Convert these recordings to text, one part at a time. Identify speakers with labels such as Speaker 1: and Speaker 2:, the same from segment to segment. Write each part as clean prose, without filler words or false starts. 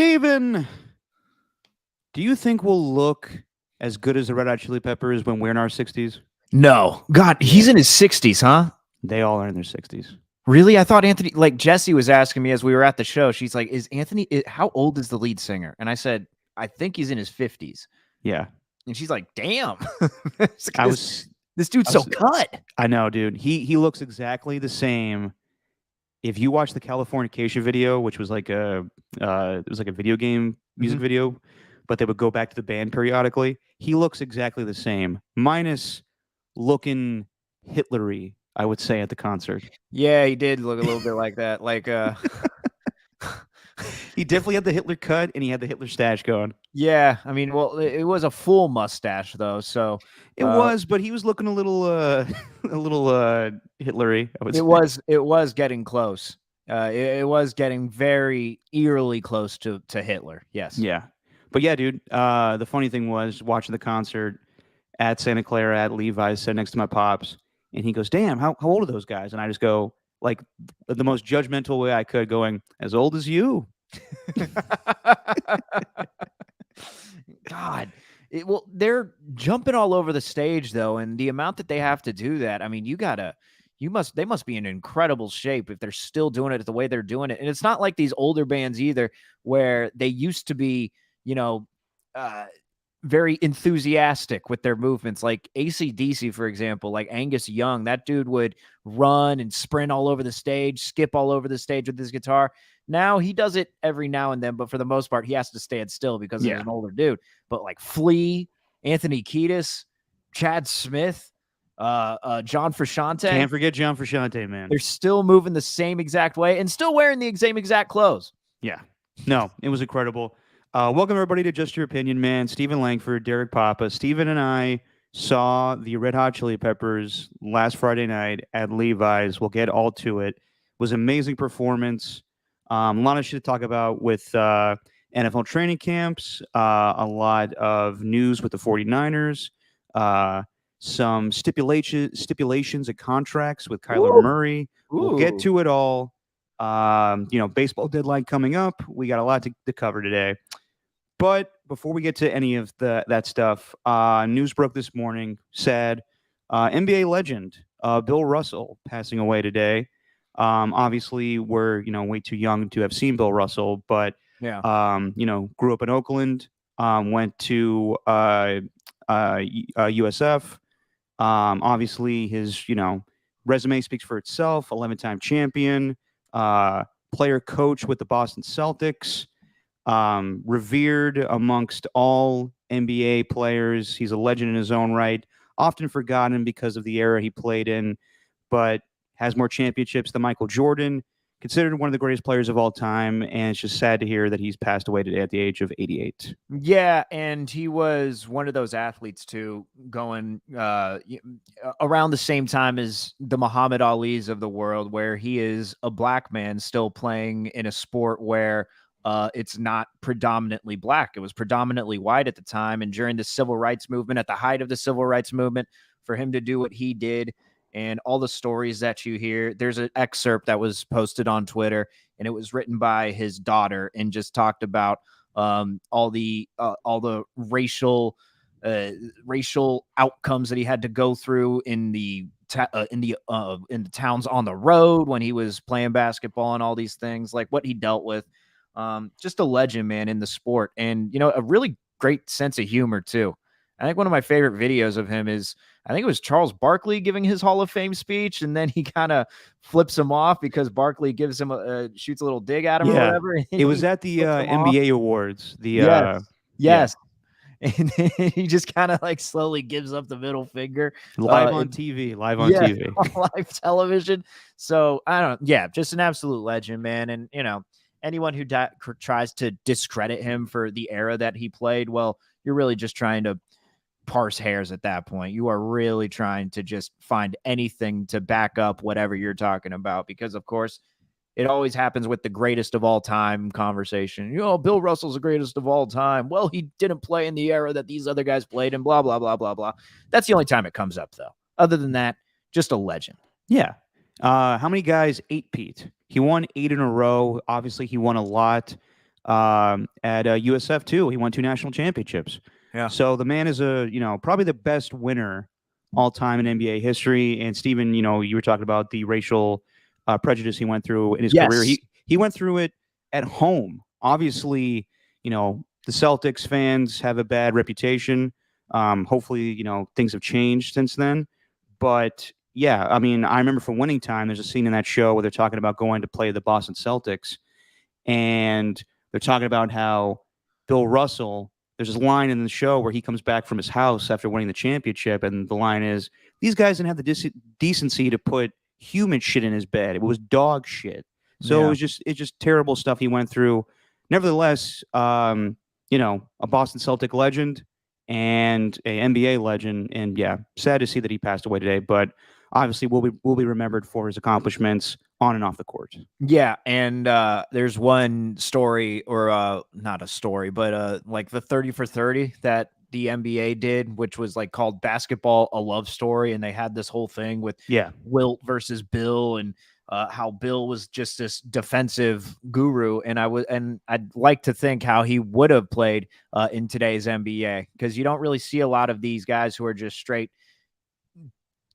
Speaker 1: Steven, do you think we'll look as good as the Red Hot Chili Peppers when we're in our 60s?
Speaker 2: No. God, he's in his 60s, huh?
Speaker 1: They all are in their 60s.
Speaker 2: Really? I thought Anthony, like Jesse was asking me as we were at the show, she's like, how old is the lead singer? And I said, I think he's in his 50s.
Speaker 1: Yeah.
Speaker 2: And she's like, damn.
Speaker 1: I was
Speaker 2: this dude's so cut.
Speaker 1: I know, dude. He looks exactly the same. If you watch the Californication video, which was like a it was like a video game music video, but they would go back to the band periodically. He looks exactly the same, minus looking Hitlery, I would say, at the concert.
Speaker 2: Yeah, he did look a little bit like that. Like
Speaker 1: he definitely had the Hitler cut and he had the Hitler stash going.
Speaker 2: Yeah, I mean, well, it was a full mustache though, so
Speaker 1: it was, but he was looking a little Hitlery, I would say.
Speaker 2: It was getting close. It was getting very eerily close to Hitler. Yes.
Speaker 1: Yeah. But yeah, dude, the funny thing was watching the concert at Santa Clara at Levi's, sitting next to my pops, and he goes, "Damn, how old are those guys?" And I just go, like, the most judgmental way I could, going, "As old as you."
Speaker 2: God. Well, they're jumping all over the stage though, and the amount that they have to do that, I mean, they must be in incredible shape if they're still doing it the way they're doing it. And it's not like these older bands either, where they used to be, very enthusiastic with their movements. Like AC/DC, for example, like Angus Young, that dude would run and sprint all over the stage, skip all over the stage with his guitar. Now he does it every now and then, but for the most part, he has to stand still because he's an older dude. But like Flea, Anthony Kiedis, Chad Smith, John Frusciante.
Speaker 1: Can't forget John Frusciante, man.
Speaker 2: They're still moving the same exact way and still wearing the same exact clothes.
Speaker 1: Yeah. No, it was incredible. Welcome, everybody, to Just Your Opinion, man. Stephen Langford, Derek Papa. Stephen and I saw the Red Hot Chili Peppers last Friday night at Levi's. We'll get all to it. It was an amazing performance. A lot of shit to talk about with NFL training camps, a lot of news with the 49ers, some stipulations and contracts with Kyler Murray. We'll get to it all. Baseball deadline coming up. We got a lot to cover today. But before we get to any of that stuff, news broke this morning. Sad. NBA legend Bill Russell passing away today. Obviously, we're way too young to have seen Bill Russell, but grew up in Oakland, went to USF. Obviously, his resume speaks for itself. 11-time champion, player coach with the Boston Celtics, revered amongst all NBA players. He's a legend in his own right. Often forgotten because of the era he played in, but has more championships than Michael Jordan, considered one of the greatest players of all time, and it's just sad to hear that he's passed away today at the age of 88.
Speaker 2: Yeah, and he was one of those athletes, too, going around the same time as the Muhammad Alis of the world, where he is a black man still playing in a sport where it's not predominantly black. It was predominantly white at the time, and during the civil rights movement, at the height of the civil rights movement, for him to do what he did, and all the stories that you hear. There's an excerpt that was posted on Twitter, and it was written by his daughter, and just talked about all the racial outcomes that he had to go through in the towns on the road when he was playing basketball and all these things, like what he dealt with. Just a legend, man, in the sport, and a really great sense of humor too. I think one of my favorite videos of him is, I think it was Charles Barkley giving his Hall of Fame speech, and then he kind of flips him off because Barkley gives him shoots a little dig at him or whatever.
Speaker 1: It was at the NBA Awards.
Speaker 2: Yes. And he just kind of like slowly gives up the middle finger.
Speaker 1: Live on TV.
Speaker 2: On live television. So, I don't know. Yeah, just an absolute legend, man. And, anyone who tries to discredit him for the era that he played, well, you're really just trying to parse hairs at that point. You are really trying to just find anything to back up whatever you're talking about, because of course it always happens with the greatest of all time conversation. Bill Russell's the greatest of all time. Well, he didn't play in the era that these other guys played in, blah, blah, blah, blah, blah. That's the only time it comes up though. Other than that, just a legend.
Speaker 1: Yeah. How many guys ate Pete? He won 8 in a row. Obviously he won a lot. at USF too. He won 2 national championships.
Speaker 2: Yeah.
Speaker 1: So the man is probably the best winner all time in NBA history. And Steven, you were talking about the racial prejudice he went through in his career.
Speaker 2: Yes.
Speaker 1: He went through it at home. Obviously, the Celtics fans have a bad reputation. Hopefully, things have changed since then. But yeah, I mean, I remember from Winning Time, there's a scene in that show where they're talking about going to play the Boston Celtics, and they're talking about how Bill Russell. There's this line in the show where he comes back from his house after winning the championship, and the line is, "These guys didn't have the decency to put human shit in his bed. It was dog shit." So
Speaker 2: Yeah.
Speaker 1: it's just terrible stuff he went through. Nevertheless, a Boston Celtic legend and a NBA legend, and yeah, sad to see that he passed away today. But obviously, will be remembered for his accomplishments on and off the court.
Speaker 2: Yeah, and there's one story, or not a story, but like the 30 for 30 that the NBA did, which was like called Basketball a Love Story, and they had this whole thing with
Speaker 1: Yeah,
Speaker 2: Wilt versus Bill, and how Bill was just this defensive guru, and I'd like to think how he would have played in today's NBA, because you don't really see a lot of these guys who are just straight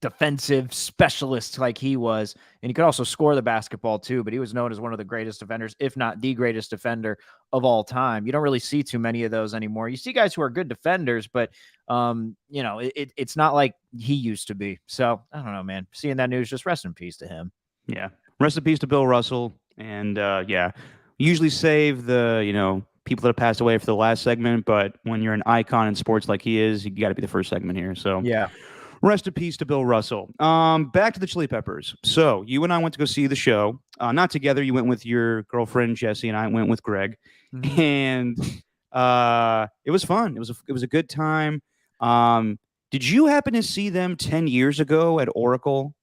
Speaker 2: defensive specialists like he was. And he could also score the basketball too, but he was known as one of the greatest defenders, if not the greatest defender of all time. You don't really see too many of those anymore. You see guys who are good defenders, but it's not like he used to be. So I don't know, man. Seeing that news, just rest in peace to him.
Speaker 1: yeah. Rest in peace to Bill Russell. And yeah, usually save the people that have passed away for the last segment, but when you're an icon in sports like he is, you got to be the first segment here. So
Speaker 2: Yeah.
Speaker 1: rest in peace to Bill Russell. Back to the Chili Peppers. So you and I went to go see the show. Not together. You went with your girlfriend Jesse, and I went with Greg.
Speaker 2: Mhm.
Speaker 1: And it was fun. It was a good time. Did you happen to see them 10 years ago at Oracle?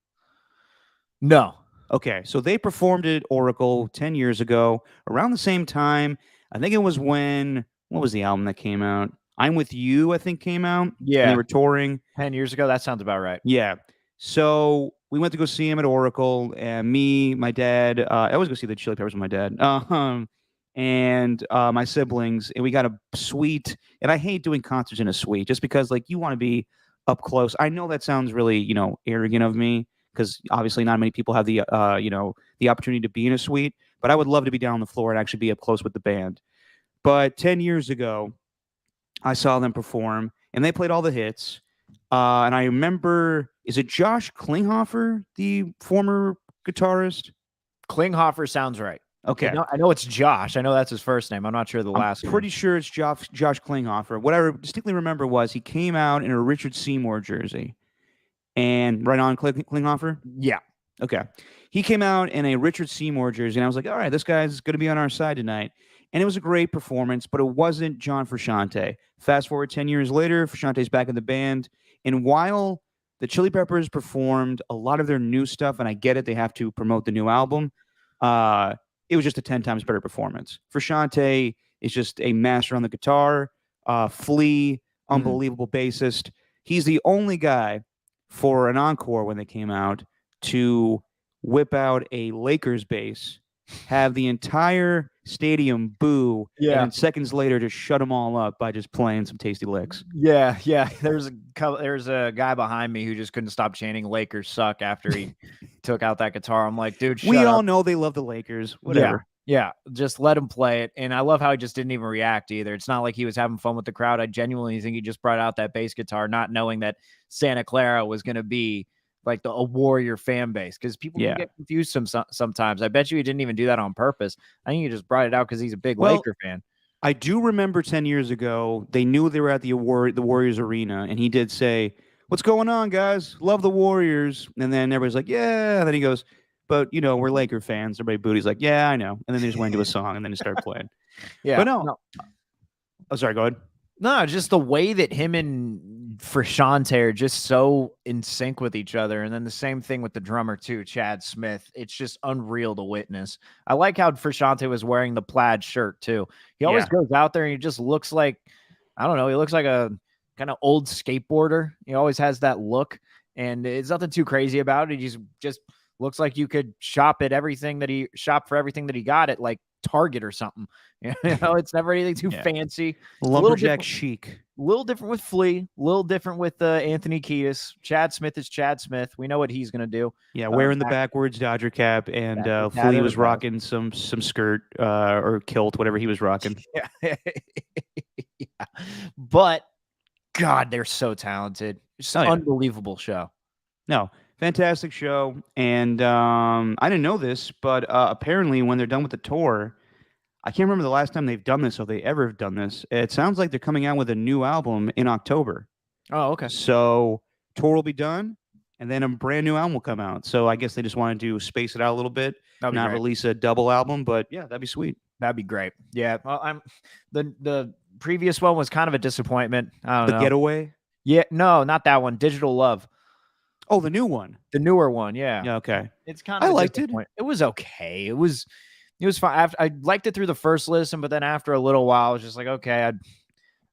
Speaker 2: No.
Speaker 1: Okay, so they performed at Oracle 10 years ago, around the same time. I think it was when what was the album that came out? I'm with You, I think came out, and they
Speaker 2: Yeah.
Speaker 1: were touring.
Speaker 2: 10 years ago. That sounds about right.
Speaker 1: Yeah. So we went to go see him at Oracle, and me, my dad. I always go see the Chili Peppers with my dad, and my siblings, and we got a suite. And I hate doing concerts in a suite, just because like you want to be up close. I know that sounds really arrogant of me, because obviously not many people have the opportunity to be in a suite. But I would love to be down on the floor and actually be up close with the band. But 10 years ago, I saw them perform, and they played all the hits. And I remember, is it Josh Klinghoffer, the former guitarist?
Speaker 2: Klinghoffer sounds right.
Speaker 1: Okay.
Speaker 2: I know it's Josh. I know that's his first name. I'm not sure the last
Speaker 1: I'm
Speaker 2: name.
Speaker 1: pretty sure it's Josh Klinghoffer. What I distinctly remember was he came out in a Richard Seymour jersey. And right on, Klinghoffer?
Speaker 2: Yeah.
Speaker 1: Okay. He came out in a Richard Seymour jersey, and I was like, all right, this guy's going to be on our side tonight. And it was a great performance, but it wasn't John Frusciante. Fast forward 10 years later, Frusciante's back in the band. And while the Chili Peppers performed a lot of their new stuff, and I get it, they have to promote the new album, it was just a 10 times better performance. Frusciante is just a master on the guitar. Flea, unbelievable bassist. He's the only guy for an encore when they came out to whip out a Lakers bass, have the entire stadium boo, and
Speaker 2: Yeah.
Speaker 1: then seconds later just shut them all up by just playing some tasty licks.
Speaker 2: Yeah, yeah. There's a guy behind me who just couldn't stop chanting "Lakers suck" after he took out that guitar. I'm like, dude, shut
Speaker 1: We
Speaker 2: up.
Speaker 1: all know they love the Lakers. Whatever.
Speaker 2: Yeah, just let him play it. And I love how he just didn't even react either. It's not like he was having fun with the crowd. I genuinely think he just brought out that bass guitar, not knowing that Santa Clara was going to be like a Warrior fan base, because people
Speaker 1: Yeah.
Speaker 2: can get confused sometimes. I bet you he didn't even do that on purpose. I think he just brought it out because he's a big
Speaker 1: Well,
Speaker 2: Laker fan.
Speaker 1: I do remember 10 years ago, they knew they were at the Warriors arena, and he did say, "What's going on, guys? Love the Warriors." And then everybody's like, "Yeah." And then he goes, "But, we're Laker fans." Everybody booed. He's like, "Yeah, I know." And then they just went into a song, and then he started playing.
Speaker 2: Yeah.
Speaker 1: But no. Oh, sorry, go ahead.
Speaker 2: No, just the way that him and Frusciante are just so in sync with each other. And then the same thing with the drummer too, Chad Smith. It's just unreal to witness. I like how Frusciante was wearing the plaid shirt too. He always goes out there and he just looks like, I don't know, he looks like a kind of old skateboarder. He always has that look, and it's nothing too crazy about it. He just looks like you could shop for everything that he got at like Target or something. It's never anything too
Speaker 1: Yeah.
Speaker 2: fancy.
Speaker 1: Lumberjack chic.
Speaker 2: A little different with Flea, a little different with Anthony Kiedis. Chad Smith is Chad Smith. We know what he's going to do.
Speaker 1: Yeah, wearing the backwards Dodger cap, and Flea was rocking some skirt or kilt, whatever he was rocking.
Speaker 2: Yeah. Yeah. But God, they're so talented. It's an unbelievable show.
Speaker 1: No, fantastic show. And I didn't know this, but apparently when they're done with the tour, I can't remember the last time they've done this, or they ever have done this. It sounds like they're coming out with a new album in October.
Speaker 2: Oh, okay.
Speaker 1: So tour will be done, and then a brand new album will come out. So I guess they just want to space it out a little bit, not release a double album. But yeah, that'd be sweet.
Speaker 2: That'd be great. Yeah, well, the previous one was kind of a disappointment. I don't know.
Speaker 1: The Getaway?
Speaker 2: Yeah, no, not that one. Digital Love.
Speaker 1: Oh, the new one.
Speaker 2: The newer one, yeah.
Speaker 1: Yeah, okay.
Speaker 2: It's kind of. I liked it. It was okay. It was fine. I liked it through the first listen, but then after a little while, I was just like, okay,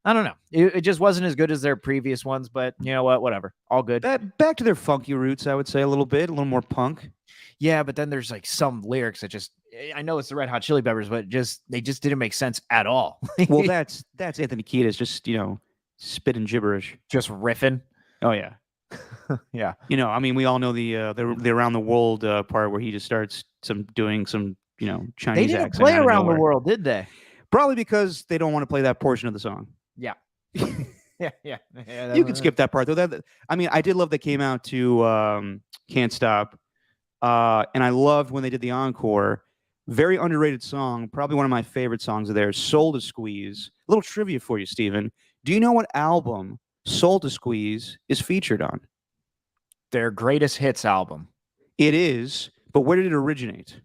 Speaker 2: I don't know. It just wasn't as good as their previous ones, but you know what? Whatever. All good.
Speaker 1: Back to their funky roots, I would say, a little more punk.
Speaker 2: Yeah, but then there's like some lyrics that just, I know it's the Red Hot Chili Peppers, but they just didn't make sense at all.
Speaker 1: Well, that's Anthony Kiedis, just, spitting gibberish.
Speaker 2: Just riffing.
Speaker 1: Oh, yeah.
Speaker 2: Yeah.
Speaker 1: I mean, we all know the Around the World part where he just starts doing some, Chinese
Speaker 2: They didn't play Around the World, did they?
Speaker 1: Probably because they don't want to play that portion of the song.
Speaker 2: Yeah. Yeah.
Speaker 1: You can skip that part, though. I mean, I did love they came out to Can't Stop. And I loved when they did the encore. Very underrated song. Probably one of my favorite songs of theirs, Soul to Squeeze. A little trivia for you, Steven. Do you know what album Soul to Squeeze is featured on?
Speaker 2: Their greatest hits album.
Speaker 1: It is, but where did it originate?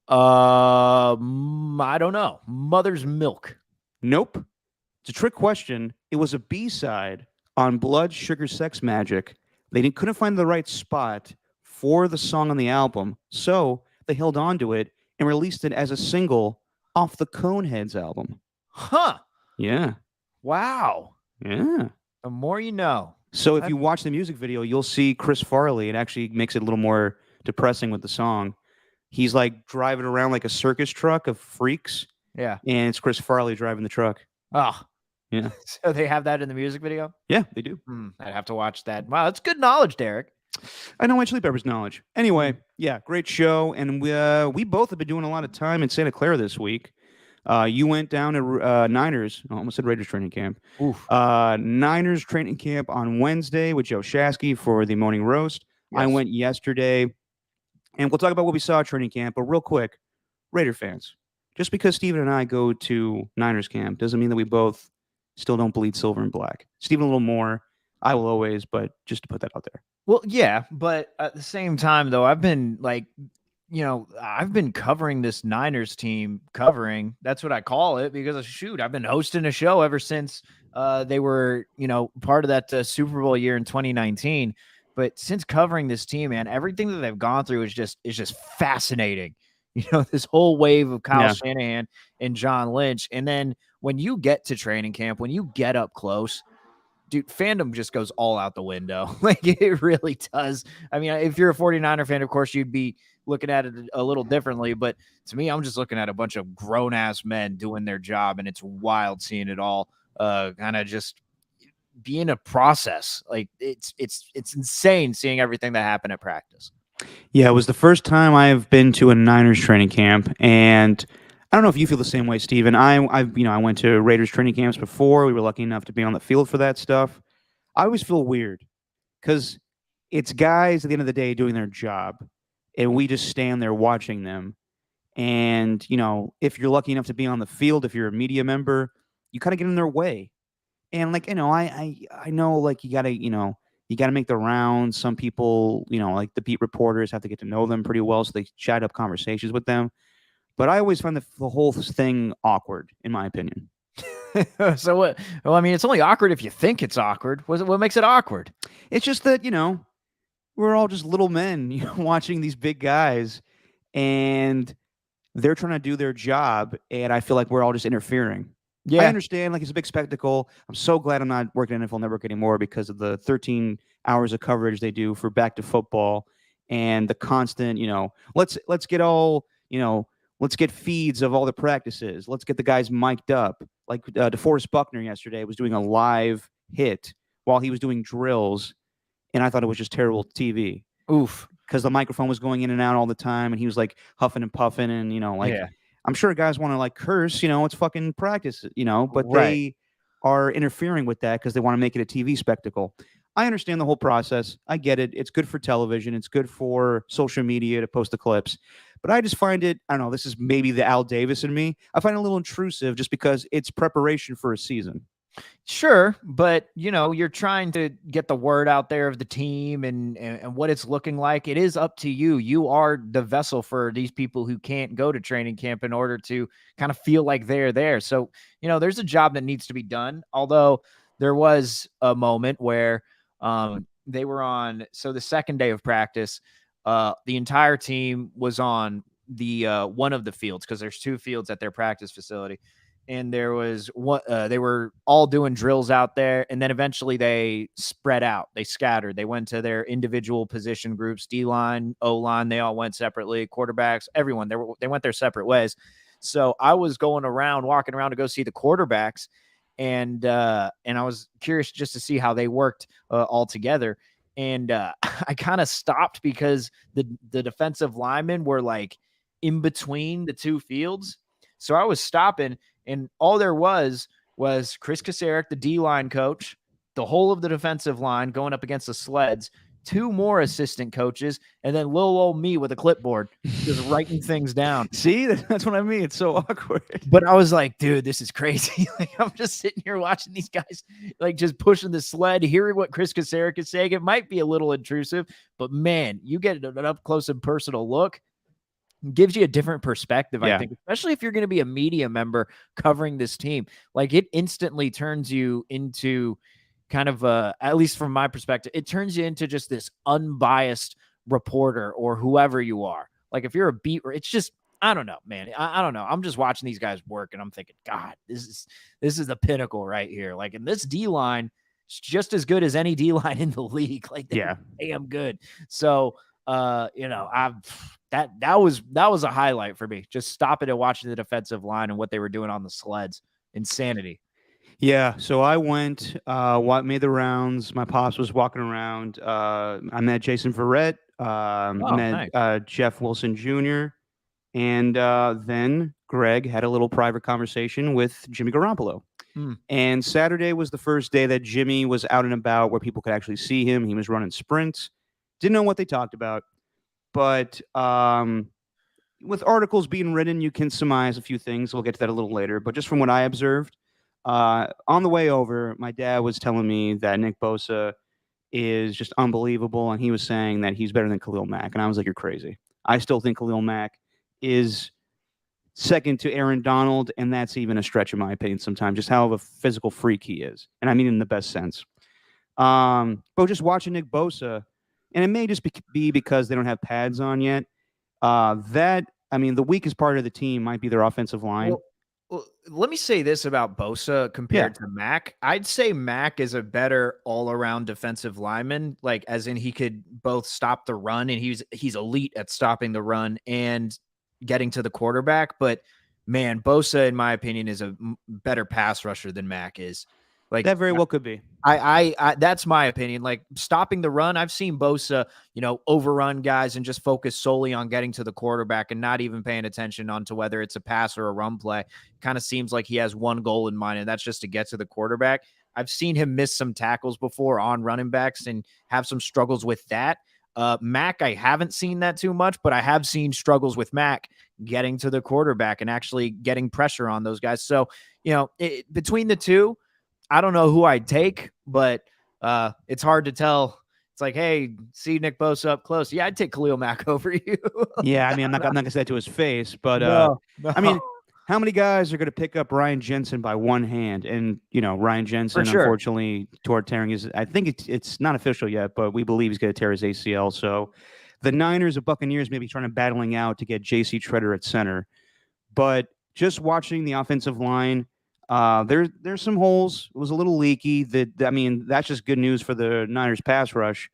Speaker 2: I don't know. Mother's Milk.
Speaker 1: Nope. It's a trick question. It was a B-side on Blood, Sugar, Sex Magic. They couldn't find the right spot for the song on the album, so they held on to it and released it as a single off the Coneheads album.
Speaker 2: Huh.
Speaker 1: Yeah.
Speaker 2: Wow.
Speaker 1: Yeah.
Speaker 2: The more you know.
Speaker 1: So if you watch the music video, you'll see Chris Farley. It actually makes it a little more depressing with the song. He's like driving around like a circus truck of freaks.
Speaker 2: Yeah.
Speaker 1: And it's Chris Farley driving the truck.
Speaker 2: Oh.
Speaker 1: Yeah.
Speaker 2: So they have that in the music video?
Speaker 1: Yeah, they do.
Speaker 2: I'd have to watch that. Wow, that's good knowledge, Derek.
Speaker 1: I know my Chili Peppers knowledge. Anyway, yeah, great show. And we both have been doing a lot of time in Santa Clara this week. You went down to Niners. I almost said Raiders training camp. Niners training camp on Wednesday with Joe Shasky for the morning roast. Yes. I went yesterday. And we'll talk about what we saw at training camp. But real quick, Raider fans, just because Steven and I go to Niners camp doesn't mean that we both still don't bleed silver and black. Steven a little more. I will always, but just to put that out there.
Speaker 2: Well, yeah, but at the same time, though, I've been I've been covering this Niners team, that's what I call it, because I've been hosting a show ever since they were, part of that Super Bowl year in 2019. But since covering this team, man, everything that they've gone through is just fascinating. This whole wave of Kyle Shanahan and John Lynch. And then when you get to training camp, when you get up close, dude, fandom just goes all out the window. Like, it really does. I mean, if you're a 49er fan, of course, you'd be looking at it a little differently. But to me, I'm just looking at a bunch of grown-ass men doing their job, and it's wild seeing it all kind of just be in a process. Like, it's insane seeing everything that happened at practice.
Speaker 1: Yeah, it was the first time I've been to a Niners training camp, and I don't know if you feel the same way, Steven. I went to Raiders training camps before. We were lucky enough to be on the field for that stuff. I always feel weird because it's guys at the end of the day doing their job, and we just stand there watching them. And, if you're lucky enough to be on the field, if you're a media member, you kind of get in their way. And I know, like, you gotta make the rounds. Some people, like the beat reporters have to get to know them pretty well, so they chat up conversations with them. But I always find the whole thing awkward, in my opinion.
Speaker 2: So what? Well, I mean, it's only awkward if you think it's awkward. What makes it awkward?
Speaker 1: It's just that, we're all just little men, watching these big guys, and they're trying to do their job, and I feel like we're all just interfering. Yeah. I understand, like, it's a big spectacle. I'm so glad I'm not working at NFL Network anymore because of the 13 hours of coverage they do for Back to Football and the constant, let's get all, Let's get feeds of all the practices. Let's get the guys mic'd up. Like DeForest Buckner yesterday was doing a live hit while he was doing drills, and I thought it was just terrible TV
Speaker 2: Oof.
Speaker 1: because the microphone was going in and out all the time, and he was like huffing and puffing, and like
Speaker 2: Yeah.
Speaker 1: I'm sure guys want to like curse, it's fucking practice, but
Speaker 2: Right.
Speaker 1: they are interfering with that because they want to make it a TV spectacle. I understand the whole process. I get it. It's good for television. It's good for social media to post the clips. But I just find it, I don't know, this is maybe the Al Davis in me. I find it a little intrusive just because it's preparation for a season.
Speaker 2: Sure, but you're trying to get the word out there of the team and what it's looking like. It is up to you. You are the vessel for these people who can't go to training camp in order to kind of feel like they're there. So, there's a job that needs to be done. Although there was a moment where they were on the second day of practice, the entire team was on the one of the fields because there's two fields at their practice facility. And there was one, they were all doing drills out there. And then eventually they spread out, they scattered, they went to their individual position groups, D line, O line, they all went separately, quarterbacks, everyone, they went their separate ways. So I was walking around to go see the quarterbacks. And I was curious just to see how they worked all together. And I kind of stopped because the defensive linemen were like in between the two fields. So I was stopping, and all there was Chris Kasarik, the D-line coach, the whole of the defensive line going up against the sleds, two more assistant coaches, and then little old me with a clipboard just writing things down.
Speaker 1: See, that's what I mean. It's so awkward.
Speaker 2: But I was like, dude, this is crazy. Like, I'm just sitting here watching these guys like just pushing the sled, hearing what Chris Kasarik is saying. It might be a little intrusive, but man, you get an up close and personal look. Gives you a different perspective, I think, especially if you're going to be a media member covering this team. Like, it instantly turns you into kind of at least from my perspective, it turns you into just this unbiased reporter or whoever you are. Like, if you're a beat, it's just, I don't know, man. I don't know. I'm just watching these guys work and I'm thinking, God, this is the pinnacle right here. Like, in this D line, it's just as good as any D line in the league. Like, they're damn good. So, that was a highlight for me. Just stopping and watching the defensive line and what they were doing on the sleds. Insanity.
Speaker 1: Yeah, so I went, made the rounds. My pops was walking around. I met Jason Verrett, met
Speaker 2: nice.
Speaker 1: Jeff Wilson Jr., and then Greg had a little private conversation with Jimmy Garoppolo. And Saturday was the first day that Jimmy was out and about where people could actually see him. He was running sprints. Didn't know what they talked about, but with articles being written, you can surmise a few things. We'll get to that a little later. But just from what I observed, on the way over, my dad was telling me that Nick Bosa is just unbelievable, and he was saying that he's better than Khalil Mack. And I was like, you're crazy. I still think Khalil Mack is second to Aaron Donald, and that's even a stretch in my opinion sometimes, just how of a physical freak he is. And I mean in the best sense. But just watching Nick Bosa, and it may just be because they don't have pads on yet. The weakest part of the team might be their offensive line.
Speaker 2: Well, let me say this about Bosa compared to Mack. I'd say Mack is a better all-around defensive lineman, like as in he could both stop the run, and he's elite at stopping the run and getting to the quarterback. But man, Bosa, in my opinion, is a better pass rusher than Mack is. Like,
Speaker 1: that very well could be.
Speaker 2: I that's my opinion. Like, stopping the run, I've seen Bosa, overrun guys and just focus solely on getting to the quarterback and not even paying attention onto whether it's a pass or a run play. Kind of seems like he has one goal in mind, and that's just to get to the quarterback. I've seen him miss some tackles before on running backs and have some struggles with that. Mack, I haven't seen that too much, but I have seen struggles with Mack getting to the quarterback and actually getting pressure on those guys. So, between the two, I don't know who I'd take, but it's hard to tell. It's like, hey, see Nick Bosa up close. Yeah, I'd take Khalil Mack over you.
Speaker 1: Yeah, I mean, I'm not gonna say that to his face, but
Speaker 2: No.
Speaker 1: I mean, how many guys are gonna pick up Ryan Jensen by one hand? And Ryan Jensen, unfortunately, tore tearing his. I think it's not official yet, but we believe he's gonna tear his ACL. So the Niners or Buccaneers may be trying to battling out to get J.C. Treader at center, but just watching the offensive line. There's some holes. It was a little leaky. That's just good news for the Niners pass rush.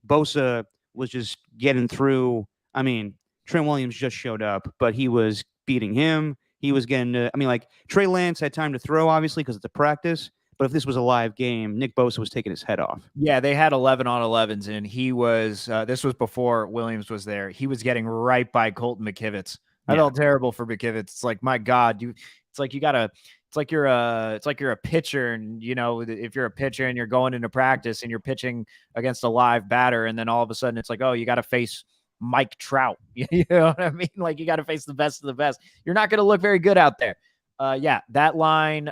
Speaker 1: Bosa was just getting through. I mean, Trent Williams just showed up, but he was beating him. He was getting I mean, like, Trey Lance had time to throw, obviously, because it's a practice. But if this was a live game, Nick Bosa was taking his head off.
Speaker 2: Yeah, they had 11 on 11s, and he was. This was before Williams was there. He was getting right by Colton McKivitz. I
Speaker 1: Yeah.
Speaker 2: felt terrible for McKivitz. It's like, my God, you. It's like you gotta. It's like you're a. It's like you're a pitcher, and if you're a pitcher and you're going into practice and you're pitching against a live batter, and then all of a sudden it's like, oh, you got to face Mike Trout. You know what I mean? Like, you got to face the best of the best. You're not going to look very good out there. Yeah, that line.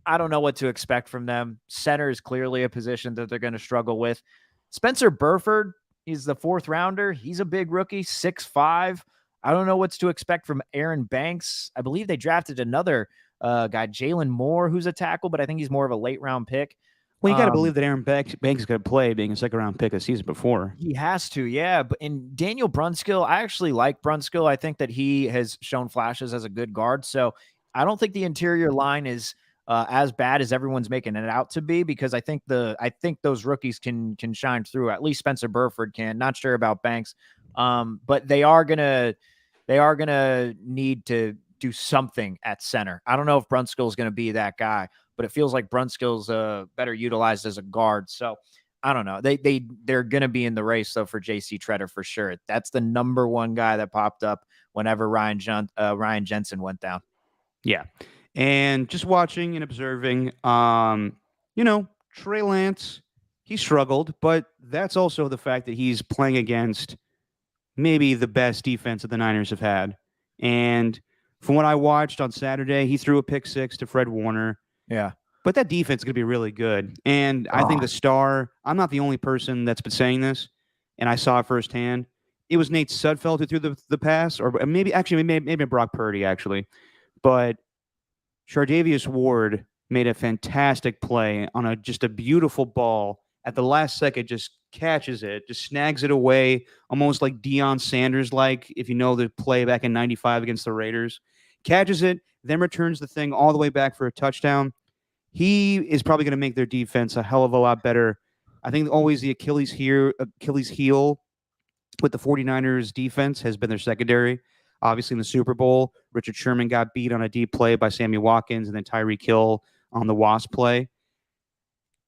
Speaker 2: I don't know what to expect from them. Center is clearly a position that they're going to struggle with. Spencer Burford, he's the 4th rounder. He's a big rookie, 6'5". I don't know what's to expect from Aaron Banks. I believe they drafted another guy, Jalen Moore, who's a tackle, but I think he's more of a late round pick.
Speaker 1: Well, you got to believe that Aaron Banks is going to play, being a second-round pick a season before.
Speaker 2: He has to, yeah. But in Daniel Brunskill, I actually like Brunskill. I think that he has shown flashes as a good guard. So I don't think the interior line is as bad as everyone's making it out to be, because I think those rookies can shine through. At least Spencer Burford can. Not sure about Banks, but they are gonna need to do something at center. I don't know if Brunskill is going to be that guy, but it feels like Brunskill's better utilized as a guard. So I don't know. They're going to be in the race though for JC Treader for sure. That's the number one guy that popped up whenever Ryan Jensen went down.
Speaker 1: Yeah. And just watching and observing, Trey Lance, he struggled, but that's also the fact that he's playing against maybe the best defense that the Niners have had. And from what I watched on Saturday, he threw a pick 6 to Fred Warner.
Speaker 2: Yeah.
Speaker 1: But that defense is going to be really good. And I think the star, I'm not the only person that's been saying this, and I saw it firsthand. It was Nate Sudfeld who threw the pass, or maybe Brock Purdy, actually. But Chardavius Ward made a fantastic play on just a beautiful ball at the last second, just catches it, just snags it away, almost like Deion Sanders-like, if you know the play back in 95 against the Raiders. Catches it, then returns the thing all the way back for a touchdown. He is probably going to make their defense a hell of a lot better. I think always the Achilles heel with the 49ers defense has been their secondary. Obviously, in the Super Bowl, Richard Sherman got beat on a deep play by Sammy Watkins, and then Tyreek Hill on the Wasp play.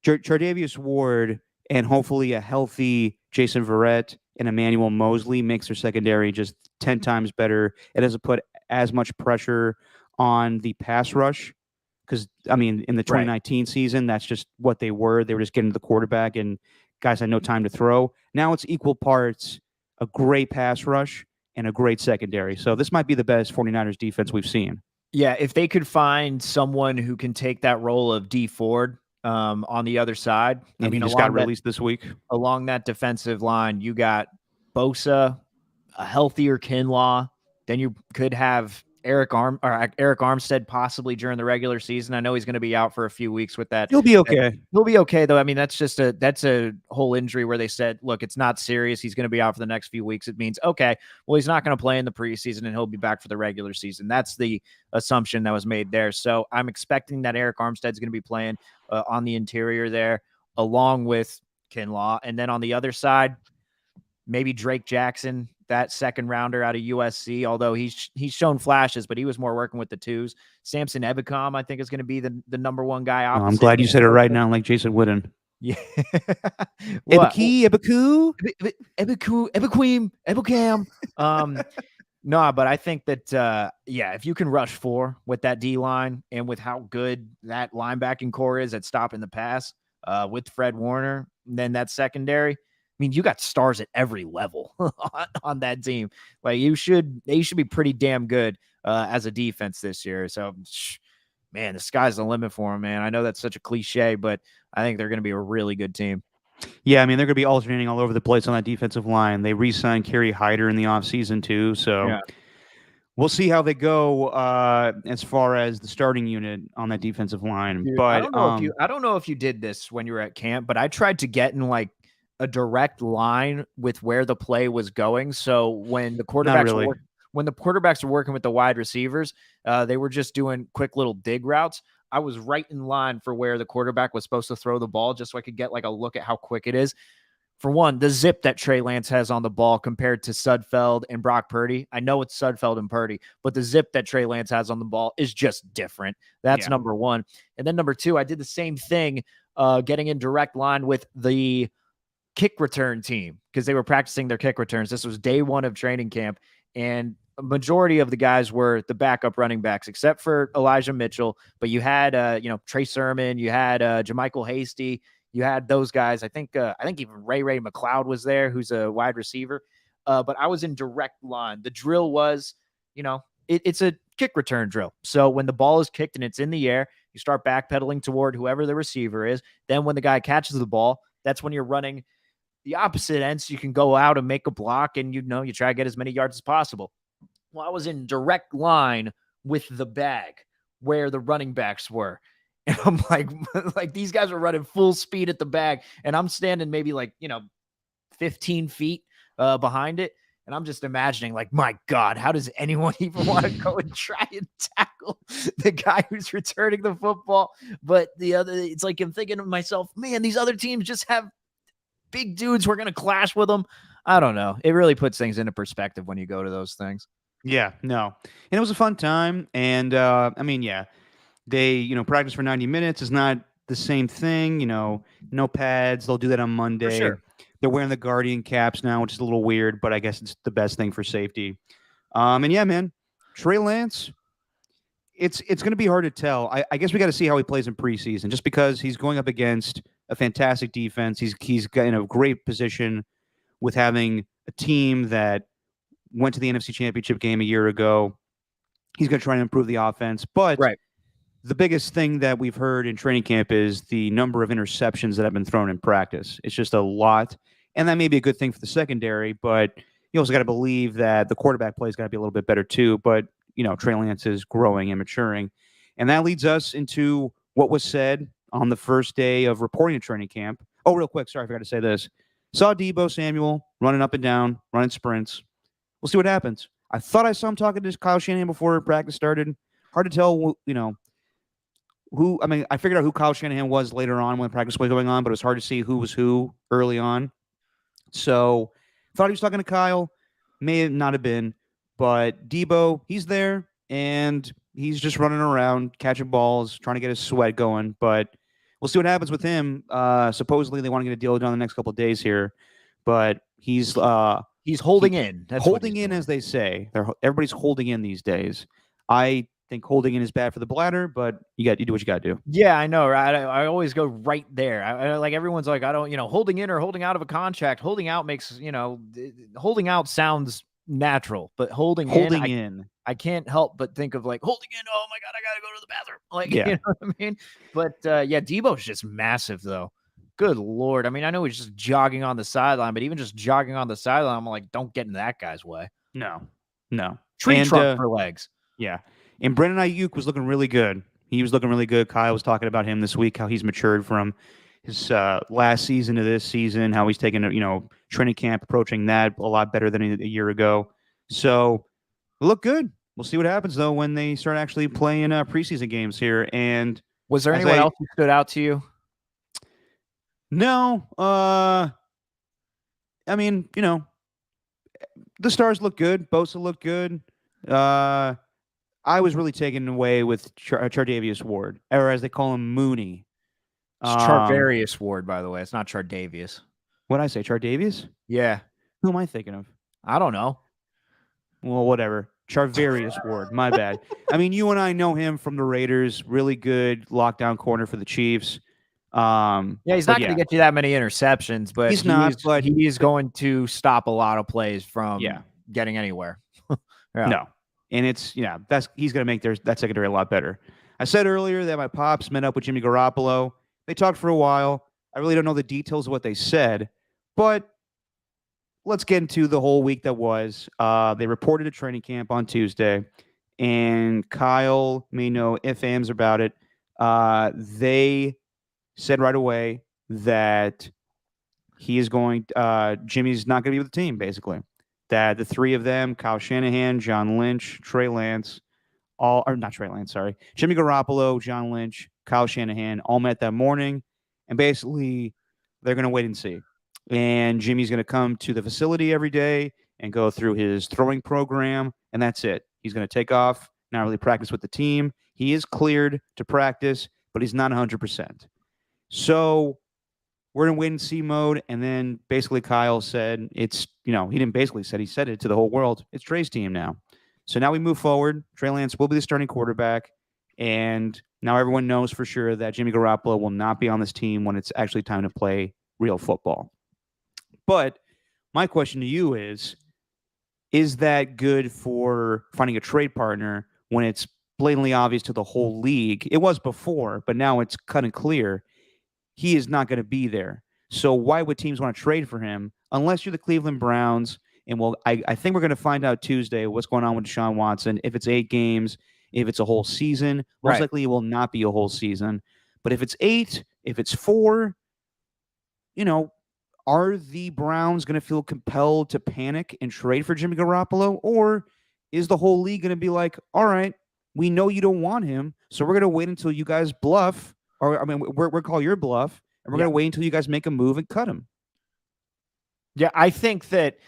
Speaker 1: Chardavius Ward and hopefully a healthy Jason Verrett and Emmanuel Mosley makes their secondary just 10 times better. It doesn't put as much pressure on the pass rush because, I mean, in the 2019 season, that's just what they were. They were just getting to the quarterback and guys had no time to throw. Now it's equal parts a great pass rush and a great secondary. So this might be the best 49ers defense we've seen.
Speaker 2: Yeah, if they could find someone who can take that role of D Ford on the other side.
Speaker 1: And he just got released this week.
Speaker 2: Along that defensive line, you got Bosa, a healthier Kinlaw. Then you could have Eric Armstead possibly during the regular season. I know he's going to be out for a few weeks with that.
Speaker 1: He'll be okay.
Speaker 2: He'll be okay, though. I mean, that's a whole injury where they said, look, it's not serious. He's going to be out for the next few weeks. It means, okay, well, he's not going to play in the preseason and he'll be back for the regular season. That's the assumption that was made there. So I'm expecting that Eric Armstead's going to be playing on the interior there along with Kinlaw. And then on the other side, maybe Drake Jackson, that second rounder out of USC, although he's shown flashes, but he was more working with the twos. Samson Ebicom, I think, is going to be the number one guy.
Speaker 1: Oh, I'm glad you said it right now, like Jason Witten.
Speaker 2: Yeah.
Speaker 1: Ebiku?
Speaker 2: Ebicam. No, but I think that, if you can rush 4 with that D-line and with how good that linebacking core is at stopping the pass with Fred Warner, then that secondary, I mean, you got stars at every level on that team. Like they should be pretty damn good as a defense this year. So, man, the sky's the limit for them, man. I know that's such a cliche, but I think they're going to be a really good team.
Speaker 1: Yeah, I mean, they're going to be alternating all over the place on that defensive line. They re-signed Kerry Hyder in the offseason too, so we'll see how they go as far as the starting unit on that defensive line.
Speaker 2: Dude,
Speaker 1: but
Speaker 2: I don't know if you did this when you were at camp, but I tried to get in like a direct line with where the play was going. So when the quarterbacks were working with the wide receivers, they were just doing quick little dig routes. I was right in line for where the quarterback was supposed to throw the ball just so I could get like a look at how quick it is. For one, the zip that Trey Lance has on the ball compared to Sudfeld and Brock Purdy. I know it's Sudfeld and Purdy, but the zip that Trey Lance has on the ball is just different. That's number one. And then number two, I did the same thing, getting in direct line with the kick return team because they were practicing their kick returns. This was day one of training camp, and a majority of the guys were the backup running backs, except for Elijah Mitchell. But you had, Trey Sermon, you had Jermichael Hasty, you had those guys. I think even Ray McLeod was there, who's a wide receiver. But I was in direct line. The drill was, it's a kick return drill. So when the ball is kicked and it's in the air, you start backpedaling toward whoever the receiver is. Then when the guy catches the ball, that's when you're running the opposite end, so you can go out and make a block, and you try to get as many yards as possible. Well, I was in direct line with the bag where the running backs were. And I'm like these guys are running full speed at the bag, and I'm standing maybe 15 feet behind it. And I'm just imagining, my God, how does anyone even want to go and try and tackle the guy who's returning the football? But it's like I'm thinking to myself, man, these other teams just have big dudes who are going to clash with them. I don't know. It really puts things into perspective when you go to those things.
Speaker 1: Yeah, no. And it was a fun time. And they, practice for 90 minutes is not the same thing, no pads. They'll do that on Monday.
Speaker 2: For sure.
Speaker 1: They're wearing the Guardian caps now, which is a little weird, but I guess it's the best thing for safety. And yeah, man, Trey Lance, it's going to be hard to tell. I guess we got to see how he plays in preseason, just because he's going up against a fantastic defense. He's got in a great position with having a team that went to the NFC Championship game a year ago. He's going to try and improve the offense, but
Speaker 2: right.
Speaker 1: The biggest thing that we've heard in training camp is the number of interceptions that have been thrown in practice. It's just a lot, and that may be a good thing for the secondary, but you also got to believe that the quarterback play has got to be a little bit better too. But Trey Lance is growing and maturing, and that leads us into what was said on the first day of reporting to training camp. Oh, real quick, sorry, I forgot to say this. Saw Deebo Samuel running up and down, running sprints. We'll see what happens. I thought I saw him talking to Kyle Shanahan before practice started. Hard to tell, who. I mean, I figured out who Kyle Shanahan was later on when practice was going on, but it was hard to see who was who early on. So, thought he was talking to Kyle. May not have been, but Deebo, he's there, and he's just running around, catching balls, trying to get his sweat going. But we'll see what happens with him. Supposedly, they want to get a deal done in the next couple of days here, but he's
Speaker 2: holding in.
Speaker 1: That's holding in, as they say. Everybody's holding in these days. I think holding in is bad for the bladder, but you do what you got to do.
Speaker 2: Yeah, I know, right? I always go right there. I like everyone's like, I don't, holding in or holding out of a contract. Holding out makes, holding out sounds natural, but holding in, I can't help but think of holding in. Oh my God, I gotta go to the bathroom.
Speaker 1: Yeah.
Speaker 2: You know what I mean? But yeah, Deebo's just massive though. Good Lord. I mean, I know he's just jogging on the sideline, but even just jogging on the sideline, I'm like, don't get in that guy's way.
Speaker 1: No.
Speaker 2: Tree trunk for legs.
Speaker 1: Yeah. And Brandon Ayuk was looking really good. He was looking really good. Kyle was talking about him this week, how he's matured from his last season to this season, how he's taken, training camp, approaching that a lot better than a year ago. So, look good. We'll see what happens, though, when they start actually playing preseason games here. And
Speaker 2: was there anyone else who stood out to you?
Speaker 1: No. I mean, the stars look good. Bosa looked good. I was really taken away with Chardavius Ward, or as they call him, Mooney.
Speaker 2: It's Charvarius Ward, by the way. It's not Chardavius.
Speaker 1: What did I say, Chardavius?
Speaker 2: Yeah.
Speaker 1: Who am I thinking of?
Speaker 2: I don't know.
Speaker 1: Well, whatever. Charvarius Ward. My bad. I mean, you and I know him from the Raiders. Really good lockdown corner for the Chiefs.
Speaker 2: Yeah, he's not going to get you that many interceptions, but
Speaker 1: he's not. But
Speaker 2: he is going to stop a lot of plays from getting anywhere.
Speaker 1: No. And he's going to make that secondary a lot better. I said earlier that my pops met up with Jimmy Garoppolo. They talked for a while. I really don't know the details of what they said, but let's get into the whole week that was. They reported a training camp on Tuesday, and Kyle may know if ands about it. They said right away that Jimmy's not going to be with the team, basically. That the three of them, Kyle Shanahan, John Lynch, Trey Lance, Jimmy Garoppolo, John Lynch, Kyle Shanahan, all met that morning, and basically they're going to wait and see. and Jimmy's going to come to the facility every day and go through his throwing program, and that's it. He's going to take off, not really practice with the team. He is cleared to practice, but he's not 100%. So we're in wait and see mode. And then basically Kyle said he didn't basically said, he said it to the whole world. It's Trey's team now. So now we move forward. Trey Lance will be the starting quarterback. And now everyone knows for sure that Jimmy Garoppolo will not be on this team when it's actually time to play real football. But my question to you is that good for finding a trade partner when it's blatantly obvious to the whole league? It was before, but now it's cut and clear. He is not going to be there. So why would teams want to trade for him unless you're the Cleveland Browns? And I think we're going to find out Tuesday what's going on with Deshaun Watson. If it's 8 games, if it's a whole season, most likely it will not be a whole season. But if it's 8, if it's 4, are the Browns going to feel compelled to panic and trade for Jimmy Garoppolo? Or is the whole league going to be like, all right, we know you don't want him, so we're going to wait until you guys bluff, or we're call your bluff, and we're going to wait until you guys make a move and cut him.
Speaker 2: Yeah, I think that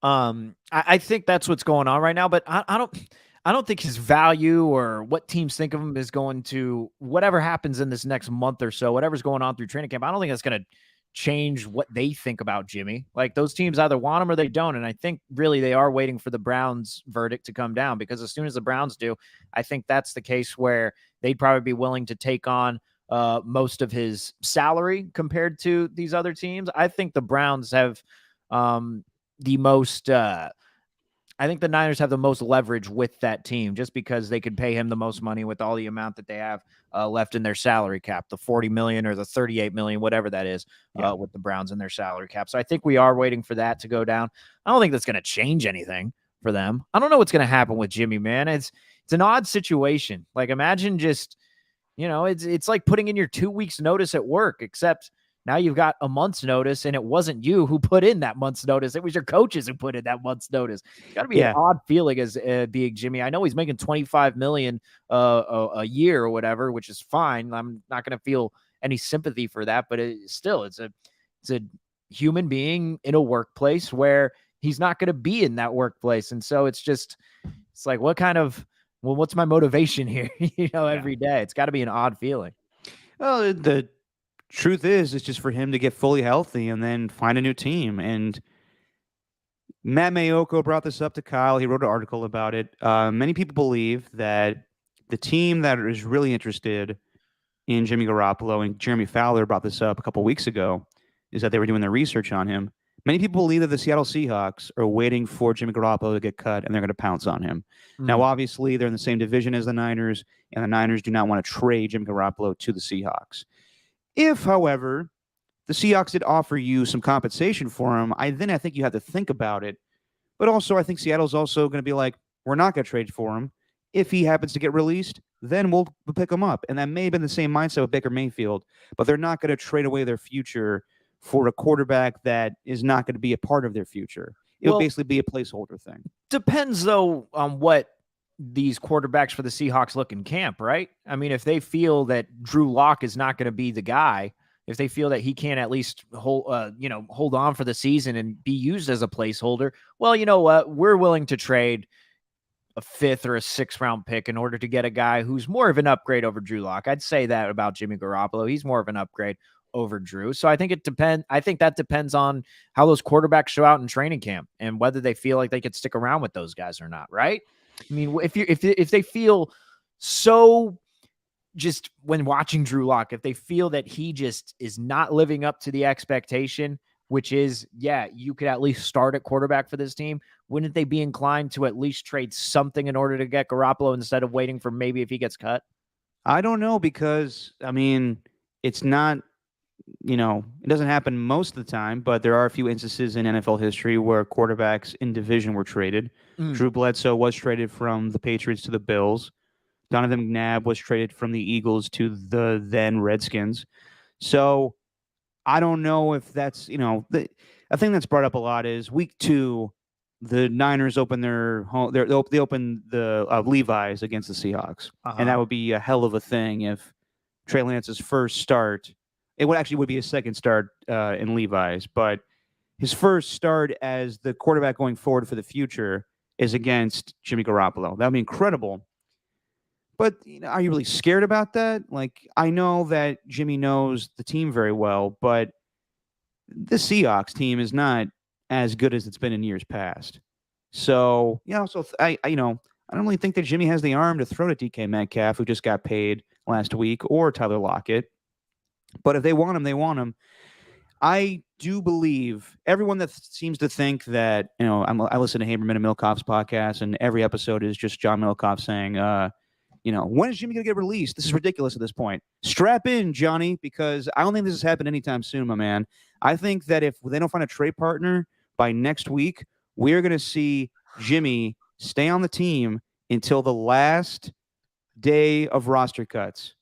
Speaker 2: I think that's what's going on right now, but I don't think his value or what teams think of him is going to, whatever happens in this next month or so, whatever's going on through training camp, I don't think that's going to change what they think about Jimmy. Like, those teams either want him or they don't. And I think really they are waiting for the Browns verdict to come down, because as soon as the Browns do, I think that's the case where they'd probably be willing to take on most of his salary compared to these other teams. I think the Browns have the most, I think the Niners have the most leverage with that team, just because they could pay him the most money with all the amount that they have left in their salary cap, the $40 million or the $38 million, whatever that is, with the Browns in their salary cap. So I think we are waiting for that to go down. I don't think that's going to change anything for them. I don't know what's going to happen with Jimmy, man. It's an odd situation. Like, imagine just, it's like putting in your 2 weeks notice at work, except now you've got a month's notice, and it wasn't you who put in that month's notice. It was your coaches who put in that month's notice. It's got to be an odd feeling as being Jimmy. I know he's making $25 million a year or whatever, which is fine. I'm not going to feel any sympathy for that, but it's a human being in a workplace where he's not going to be in that workplace. And so it's like, what's my motivation here? Every day. It's got to be an odd feeling.
Speaker 1: Well, the truth is, it's just for him to get fully healthy and then find a new team. And Matt Mayoko brought this up to Kyle. He wrote an article about it. Many people believe that the team that is really interested in Jimmy Garoppolo, and Jeremy Fowler brought this up a couple weeks ago, is that they were doing their research on him. Many people believe that the Seattle Seahawks are waiting for Jimmy Garoppolo to get cut, and they're going to pounce on him. Now, obviously, they're in the same division as the Niners, and the Niners do not want to trade Jimmy Garoppolo to the Seahawks. If, however, the Seahawks did offer you some compensation for him, I think you have to think about it. But also, I think Seattle's also going to be like, we're not going to trade for him. If he happens to get released, then we'll pick him up. And that may have been the same mindset with Baker Mayfield, but they're not going to trade away their future for a quarterback that is not going to be a part of their future. It'll basically be a placeholder thing.
Speaker 2: Depends, though, on what these quarterbacks for the Seahawks look in camp, right? I mean, if they feel that Drew Lock is not going to be the guy, if they feel that he can't at least hold on for the season and be used as a placeholder, well, you know what? We're willing to trade a 5th or a 6th round pick in order to get a guy who's more of an upgrade over Drew Lock. I'd say that about Jimmy Garoppolo. He's more of an upgrade over Drew. So I think that depends on how those quarterbacks show out in training camp and whether they feel like they could stick around with those guys or not, right? I mean, if they feel so, just when watching Drew Lock, if they feel that he just is not living up to the expectation, which is, you could at least start at quarterback for this team, wouldn't they be inclined to at least trade something in order to get Garoppolo instead of waiting for maybe if he gets cut?
Speaker 1: I don't know, because, I mean, it's not, it doesn't happen most of the time, but there are a few instances in NFL history where quarterbacks in division were traded. Drew Bledsoe was traded from the Patriots to the Bills. Donovan McNabb was traded from the Eagles to the then Redskins. So I don't know if that's, a thing that's brought up a lot is week 2, the Niners open their home. They open the Levi's against the Seahawks, and that would be a hell of a thing if Trey Lance's first start. It would be a second start in Levi's, but his first start as the quarterback going forward for the future is against Jimmy Garoppolo. That would be incredible. But are you really scared about that? Like, I know that Jimmy knows the team very well, but the Seahawks team is not as good as it's been in years past. So, I don't really think that Jimmy has the arm to throw to DK Metcalf, who just got paid last week, or Tyler Lockett. But if they want him, they want him. I do believe everyone that seems to think that, I listen to Haberman and Milkoff's podcast, and every episode is just John Milkoff saying, when is Jimmy going to get released? This is ridiculous at this point. Strap in, Johnny, because I don't think this has happened anytime soon, my man. I think that if they don't find a trade partner by next week, we're going to see Jimmy stay on the team until the last day of roster cuts.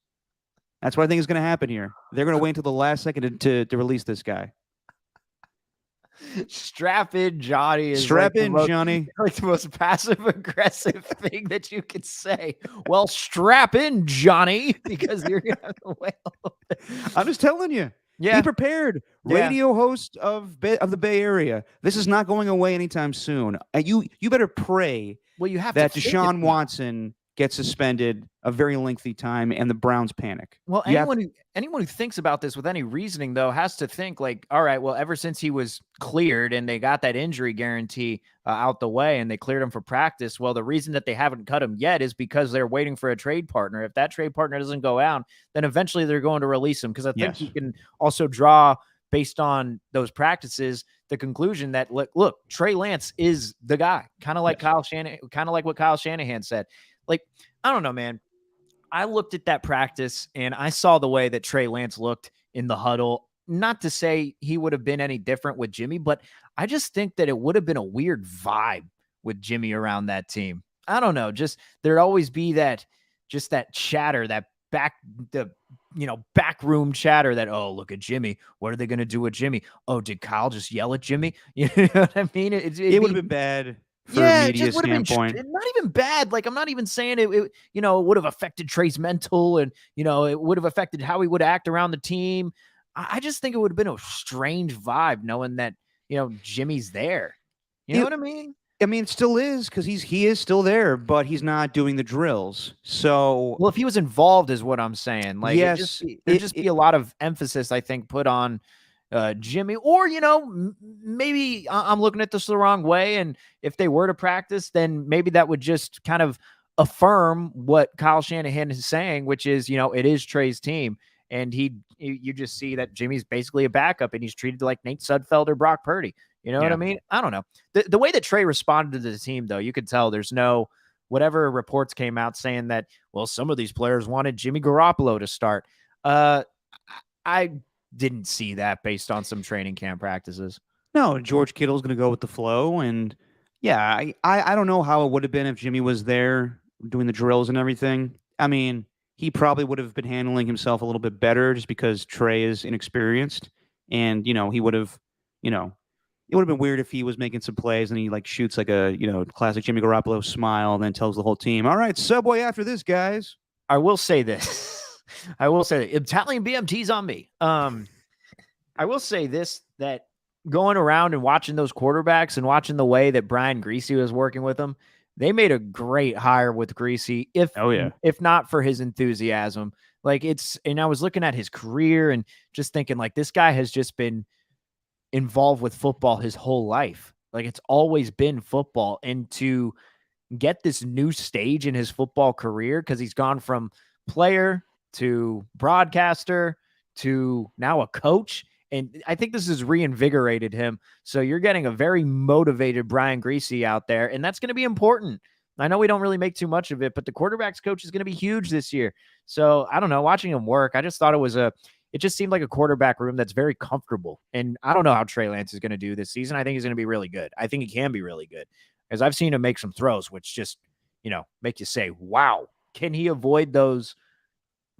Speaker 1: That's what I think is going to happen here. They're going to wait until the last second to release this guy.
Speaker 2: Strap in, Johnny.
Speaker 1: Strap in, Johnny.
Speaker 2: Like the most passive aggressive thing that you could say. Well, strap in, Johnny, because you're going to have to wait a little bit.
Speaker 1: I'm just telling you. Yeah. Be prepared. Radio host of the Bay Area. This is not going away anytime soon. You better pray that Deshaun Watson gets suspended a very lengthy time and the Browns panic.
Speaker 2: Well, anyone who thinks about this with any reasoning, though, has to think like, all right, well, ever since he was cleared and they got that injury guarantee out the way and they cleared him for practice, well, the reason that they haven't cut him yet is because they're waiting for a trade partner. If that trade partner doesn't go out, then eventually they're going to release him, because I think you can also draw, based on those practices, the conclusion that, look, Trey Lance is the guy, kind of like what Kyle Shanahan said. Like, I don't know, man. I looked at that practice and I saw the way that Trey Lance looked in the huddle. Not to say he would have been any different with Jimmy, but I just think that it would have been a weird vibe with Jimmy around that team. I don't know. Just there'd always be that chatter, that backroom chatter that, oh, look at Jimmy. What are they going to do with Jimmy? Oh, did Kyle just yell at Jimmy? You know what I mean? It
Speaker 1: would have been bad. It just would have been
Speaker 2: not even bad. Like, I'm not even saying it would have affected Trey's mental, and it would have affected how he would act around the team. I just think it would have been a strange vibe knowing that Jimmy's there. You know what I mean?
Speaker 1: I mean, it still is, because he is still there, but he's not doing the drills. So,
Speaker 2: well, if he was involved, is what I'm saying. Like,
Speaker 1: yes,
Speaker 2: there'd just be a lot of emphasis, I think, put on Jimmy, or maybe I'm looking at this the wrong way, and if they were to practice, then maybe that would just kind of affirm what Kyle Shanahan is saying, which is it is Trey's team, and you just see that Jimmy's basically a backup, and he's treated like Nate Sudfeld or Brock Purdy. You know what I mean? I don't know. The way that Trey responded to the team, though, you could tell there's no, whatever reports came out saying that, well, some of these players wanted Jimmy Garoppolo to start. I didn't see that based on some training camp practices.
Speaker 1: No, George Kittle's going to go with the flow. And I don't know how it would have been if Jimmy was there doing the drills and everything. I mean, he probably would have been handling himself a little bit better just because Trey is inexperienced. And, he would have, it would have been weird if he was making some plays and he shoots like a, classic Jimmy Garoppolo smile and then tells the whole team, all right, Subway after this, guys.
Speaker 2: I will say this. Italian BMT's on me. I will say this, that going around and watching those quarterbacks and watching the way that Brian Griese was working with them, they made a great hire with Griese, if not for his enthusiasm. And I was looking at his career and just thinking, this guy has just been involved with football his whole life. It's always been football. And to get this new stage in his football career, because he's gone from player to broadcaster to now a coach, and I think this has reinvigorated him. So you're getting a very motivated Brian Griese out there, and that's going to be important. I know we don't really make too much of it, but the quarterback's coach is going to be huge this year. So I don't know, watching him work, I just thought it just seemed like a quarterback room that's very comfortable. And I don't know how Trey Lance is going to do this season. I think he's going to be really good. I think he can be really good, because I've seen him make some throws which just, make you say, wow, can he avoid those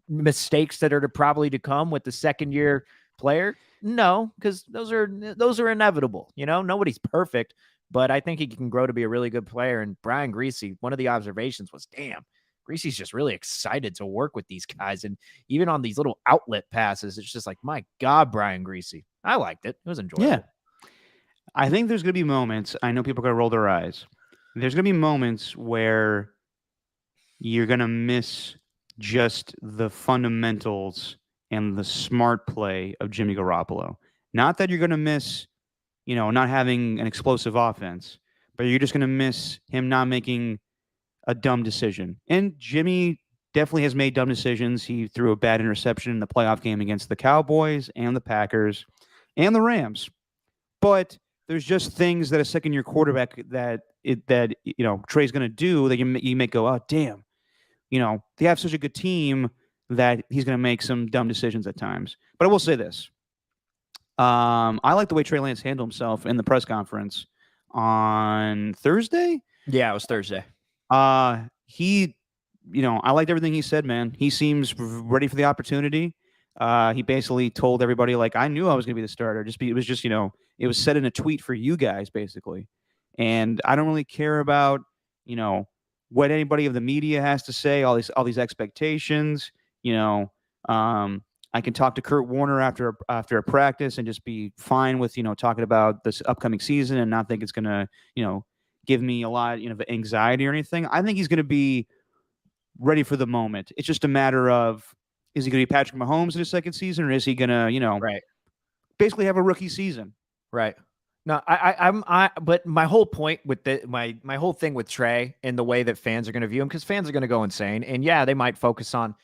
Speaker 2: mistakes that are probably to come with the second-year player? No, because those are inevitable. Nobody's perfect, but I think he can grow to be a really good player. And Brian Griese, one of the observations was, damn, Griese's just really excited to work with these guys. And even on these little outlet passes, it's just like, my God, Brian Griese. I liked it. It was enjoyable.
Speaker 1: Yeah. I think there's going to be moments. I know people are going to roll their eyes. There's going to be moments where you're going to miss just the fundamentals and the smart play of Jimmy Garoppolo. Not that you're going to miss, not having an explosive offense, but you're just going to miss him not making a dumb decision. And Jimmy definitely has made dumb decisions. He threw a bad interception in the playoff game against the Cowboys and the Packers and the Rams. But there's just things that a second year quarterback Trey's going to do that you may go, oh damn, they have such a good team that he's going to make some dumb decisions at times. But I will say this: I like the way Trey Lance handled himself in the press conference on Thursday.
Speaker 2: Yeah, it was Thursday.
Speaker 1: He, I liked everything he said, man. He seems ready for the opportunity. He basically told everybody, like, I knew I was going to be the starter. It was just, it was said in a tweet for you guys, basically. And I don't really care about, what anybody of the media has to say, all these expectations. I can talk to Kurt Warner after a practice and just be fine with, talking about this upcoming season and not think it's going to, give me a lot, of anxiety or anything. I think he's going to be ready for the moment. It's just a matter of, is he going to be Patrick Mahomes in his second season, or is he going to,
Speaker 2: right,
Speaker 1: basically have a rookie season?
Speaker 2: Right. No, but my whole point with my whole thing with Trey and the way that fans are going to view him, because fans are going to go insane, and yeah, they might focus on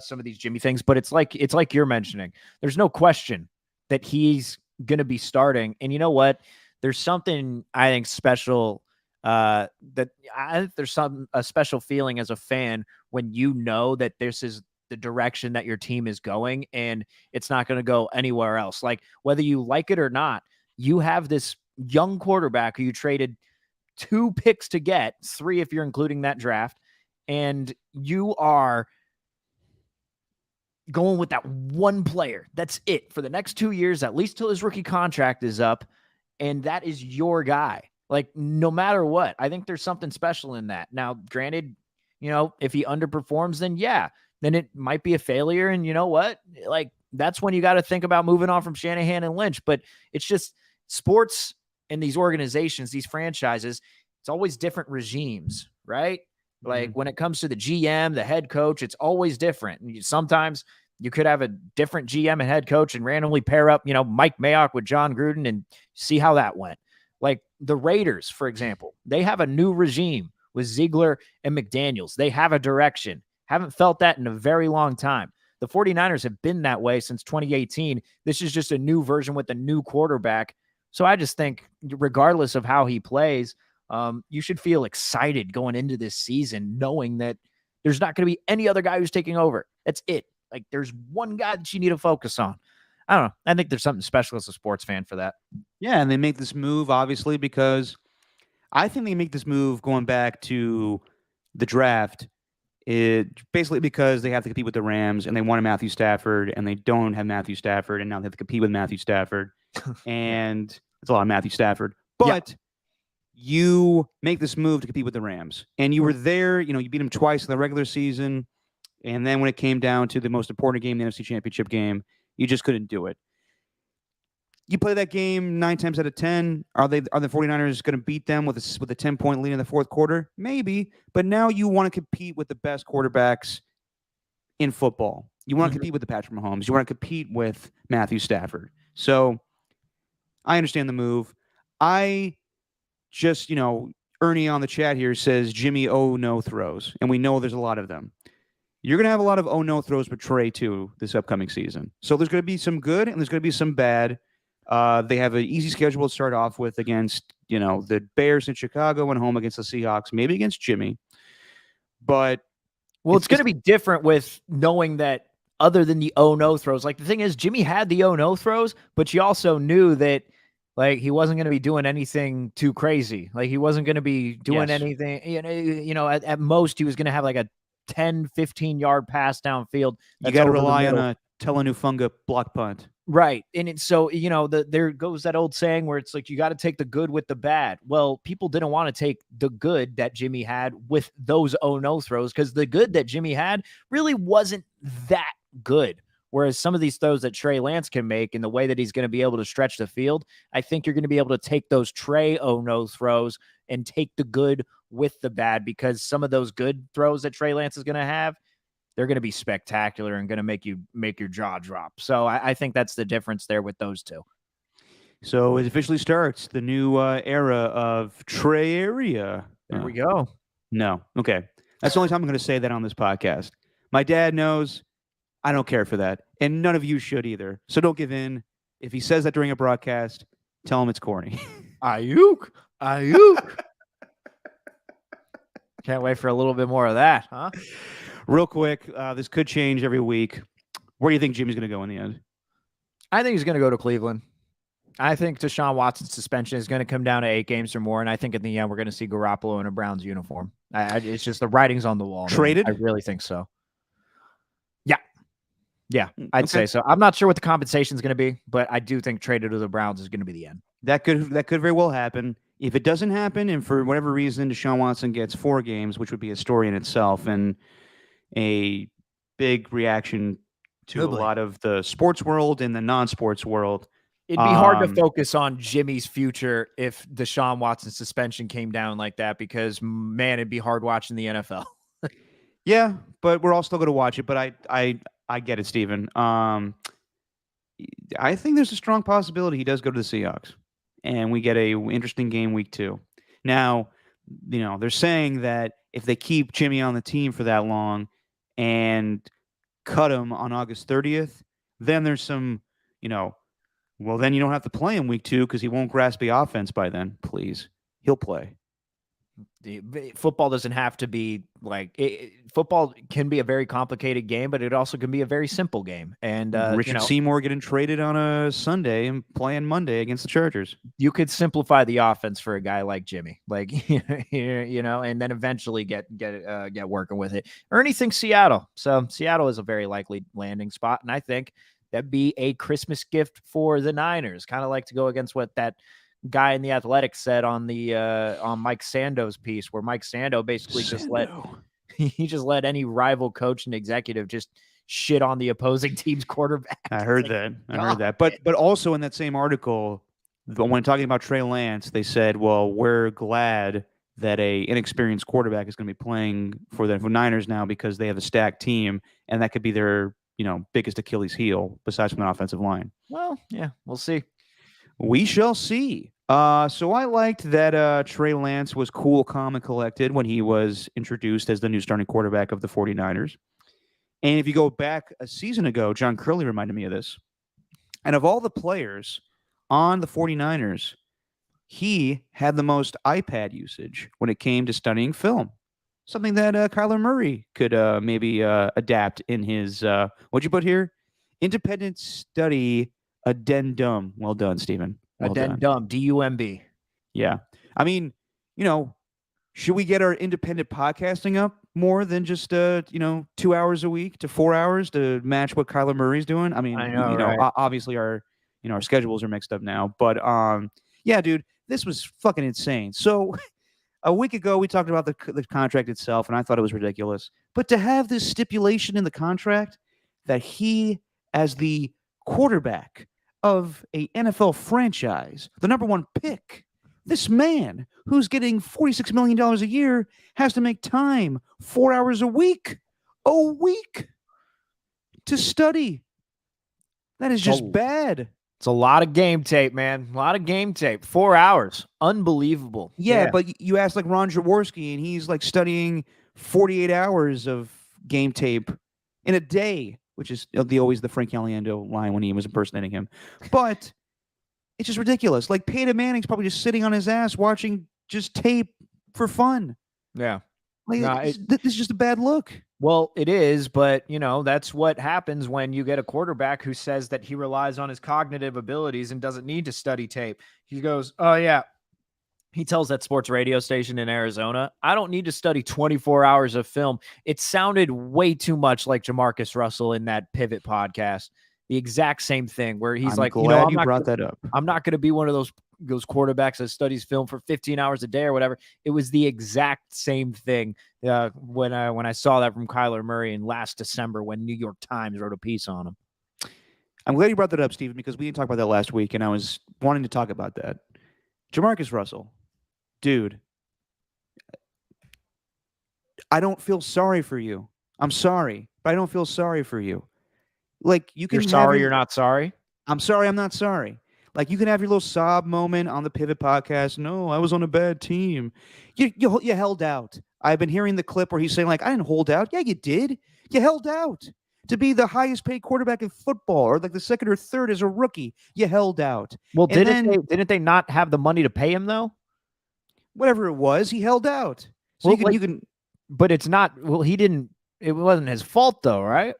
Speaker 2: some of these Jimmy things, but it's like you're mentioning. There's no question that he's going to be starting, and you know what? There's something I think special. There's a special feeling as a fan when you know that this is the direction that your team is going, and it's not going to go anywhere else. Like whether you like it or not, you have this young quarterback who you traded 2 picks to get, 3 if you're including that draft, and you are going with that one player. That's it for the next 2 years, at least till his rookie contract is up, and that is your guy. Like, no matter what, I think there's something special in that. Now, granted, if he underperforms, then it might be a failure. And you know what? Like, that's when you got to think about moving on from Shanahan and Lynch. But it's just sports and these organizations, these franchises, it's always different regimes, right? Mm-hmm. Like when it comes to the GM, the head coach, it's always different. And sometimes you could have a different GM and head coach and randomly pair up, Mike Mayock with John Gruden and see how that went. Like the Raiders, for example, they have a new regime with Ziegler and McDaniels. They have a direction. Haven't felt that in a very long time. The 49ers have been that way since 2018. This is just a new version with a new quarterback. So I just think regardless of how he plays, you should feel excited going into this season, knowing that there's not going to be any other guy who's taking over. That's it. Like there's one guy that you need to focus on. I don't know. I think there's something special as a sports fan for that.
Speaker 1: Yeah, and they make this move, obviously, because I think they make this move going back to the draft, basically because they have to compete with the Rams, and they wanted Matthew Stafford, and they don't have Matthew Stafford, and now they have to compete with Matthew Stafford. And it's a lot of Matthew Stafford. But you make this move to compete with the Rams, and you were there, you beat them twice in the regular season, and then when it came down to the most important game, the NFC Championship game, you just couldn't do it. You play that game 9 times out of 10. Are the 49ers going to beat them with a 10-point lead in the fourth quarter? Maybe. But now you want to compete with the best quarterbacks in football. You want to compete with the Patrick Mahomes. You want to compete with Matthew Stafford. So I understand the move. I just, Ernie on the chat here says Jimmy no throws. And we know there's a lot of them. You're going to have a lot of no throws with Trey, too, this upcoming season. So there's going to be some good and there's going to be some bad. They have an easy schedule to start off with against, the Bears in Chicago and home against the Seahawks, maybe against Jimmy. But
Speaker 2: it's going to be different with knowing that other than the no throws. Like the thing is, Jimmy had the no throws, but you also knew that like he wasn't going to be doing anything too crazy. Like he wasn't going to be doing anything, at most he was going to have like a 10, 15-yard pass downfield.
Speaker 1: You got to rely on a Telenufunga block punt.
Speaker 2: Right. And so, there goes that old saying where it's like, you got to take the good with the bad. Well, people didn't want to take the good that Jimmy had with those no throws because the good that Jimmy had really wasn't that good Whereas some of these throws that Trey Lance can make and the way that he's going to be able to stretch the field, I think you're going to be able to take those Trey oh-no throws and take the good with the bad, because some of those good throws that Trey Lance is going to have, they're going to be spectacular and going to make your jaw drop. So I think that's the difference there with those two.
Speaker 1: So it officially starts the new era of Trey area.
Speaker 2: There we go.
Speaker 1: No. Okay. That's the only time I'm going to say that on this podcast. My dad knows I don't care for that. And none of you should either. So don't give in. If he says that during a broadcast, tell him it's corny.
Speaker 2: Ayuk. Ayuk. Can't wait for a little bit more of that, huh?
Speaker 1: Real quick, this could change every week. Where do you think Jimmy's going to go in the end?
Speaker 2: I think he's going to go to Cleveland. I think Deshaun Watson's suspension is going to come down to 8 games or more, and I think in the end we're going to see Garoppolo in a Browns uniform. It's just the writing's on the wall.
Speaker 1: Traded?
Speaker 2: Man. I really think so. Yeah, I'd say so. I'm not sure what the compensation is going to be, but I do think traded to the Browns is going to be the end.
Speaker 1: That could very well happen. If it doesn't happen, and for whatever reason Deshaun Watson gets 4 games, which would be a story in itself, and a big reaction to a lot of the sports world and the non-sports world.
Speaker 2: It'd be hard to focus on Jimmy's future if Deshaun Watson's suspension came down like that, because, man, it'd be hard watching the NFL.
Speaker 1: Yeah, but we're all still going to watch it. But I get it, Steven. I think there's a strong possibility he does go to the Seahawks, and we get a interesting game week 2. Now, they're saying that if they keep Jimmy on the team for that long and cut him on August 30th, then there's some, well, then you don't have to play him week 2 because he won't grasp the offense by then. Please, he'll play.
Speaker 2: Football doesn't have to be like football can be a very complicated game, but it also can be a very simple game. And
Speaker 1: Richard Seymour getting traded on a Sunday and playing Monday against the Chargers.
Speaker 2: You could simplify the offense for a guy like Jimmy, like and then eventually get working with it. Ernie thinks Seattle, so Seattle is a very likely landing spot, and I think that'd be a Christmas gift for the Niners. Kind of like to go against what that guy in the Athletic said on the on Mike Sando's piece, where Mike Sando basically just let any rival coach and executive just shit on the opposing team's quarterback.
Speaker 1: I heard that. But also in that same article, when talking about Trey Lance, they said, well, we're glad that a inexperienced quarterback is going to be playing for the Niners now because they have a stacked team, and that could be their biggest Achilles heel besides from the offensive line.
Speaker 2: Well, yeah, we'll see.
Speaker 1: We shall see. So I liked that Trey Lance was cool, calm, and collected when he was introduced as the new starting quarterback of the 49ers. And if you go back a season ago, John Curley reminded me of this. And of all the players on the 49ers, he had the most iPad usage when it came to studying film. Something that Kyler Murray could maybe adapt in his, what'd you put here? Independent study addendum. Well done, Stephen. Well
Speaker 2: addendum, D-U-M-B.
Speaker 1: Yeah. I mean, should we get our independent podcasting up more than just 2 hours a week to 4 hours to match what Kyler Murray's doing? I mean,
Speaker 2: right?
Speaker 1: Obviously our schedules are mixed up now, but yeah, dude, this was fucking insane. So a week ago we talked about the contract itself, and I thought it was ridiculous. But to have this stipulation in the contract that he, as the quarterback of a NFL franchise, the number 1 pick, this man who's getting $46 million a year has to make time 4 hours a week to study. That is just bad.
Speaker 2: It's a lot of game tape, man. A lot of game tape. 4 hours. Unbelievable.
Speaker 1: Yeah, but you ask like Ron Jaworski, and he's like studying 48 hours of game tape in a day, which is always the Frank Caliendo line when he was impersonating him. But it's just ridiculous. Like Peyton Manning's probably just sitting on his ass watching just tape for fun.
Speaker 2: Yeah.
Speaker 1: Like, this is just a bad look.
Speaker 2: Well, it is, but, that's what happens when you get a quarterback who says that he relies on his cognitive abilities and doesn't need to study tape. He goes, oh, yeah. He tells that sports radio station in Arizona, I don't need to study 24 hours of film. It sounded way too much like Jamarcus Russell in that Pivot podcast. The exact same thing where he's
Speaker 1: I'm glad you brought that up.
Speaker 2: I'm not going to be one of those quarterbacks that studies film for 15 hours a day or whatever. It was the exact same thing when I saw that from Kyler Murray in last December when New York Times wrote a piece on him.
Speaker 1: I'm glad you brought that up, Steven, because we didn't talk about that last week, and I was wanting to talk about that. Jamarcus Russell, dude, I don't feel sorry for you. I'm sorry, but I don't feel sorry for you. Like you
Speaker 2: You're
Speaker 1: can have
Speaker 2: sorry
Speaker 1: your
Speaker 2: you're not sorry?
Speaker 1: I'm sorry, I'm not sorry. Like you can have your little sob moment on the Pivot podcast. No, I was on a bad team. You held out. I've been hearing the clip where he's saying like I didn't hold out. Yeah, you did. You held out to be the highest paid quarterback in football, or like the second or third as a rookie. You held out,
Speaker 2: Well,
Speaker 1: and then
Speaker 2: didn't they not have the money to pay him though?
Speaker 1: whatever it was, he held out. So
Speaker 2: Well,
Speaker 1: you can.
Speaker 2: but it's not. Well, he didn't. It wasn't his fault though, right?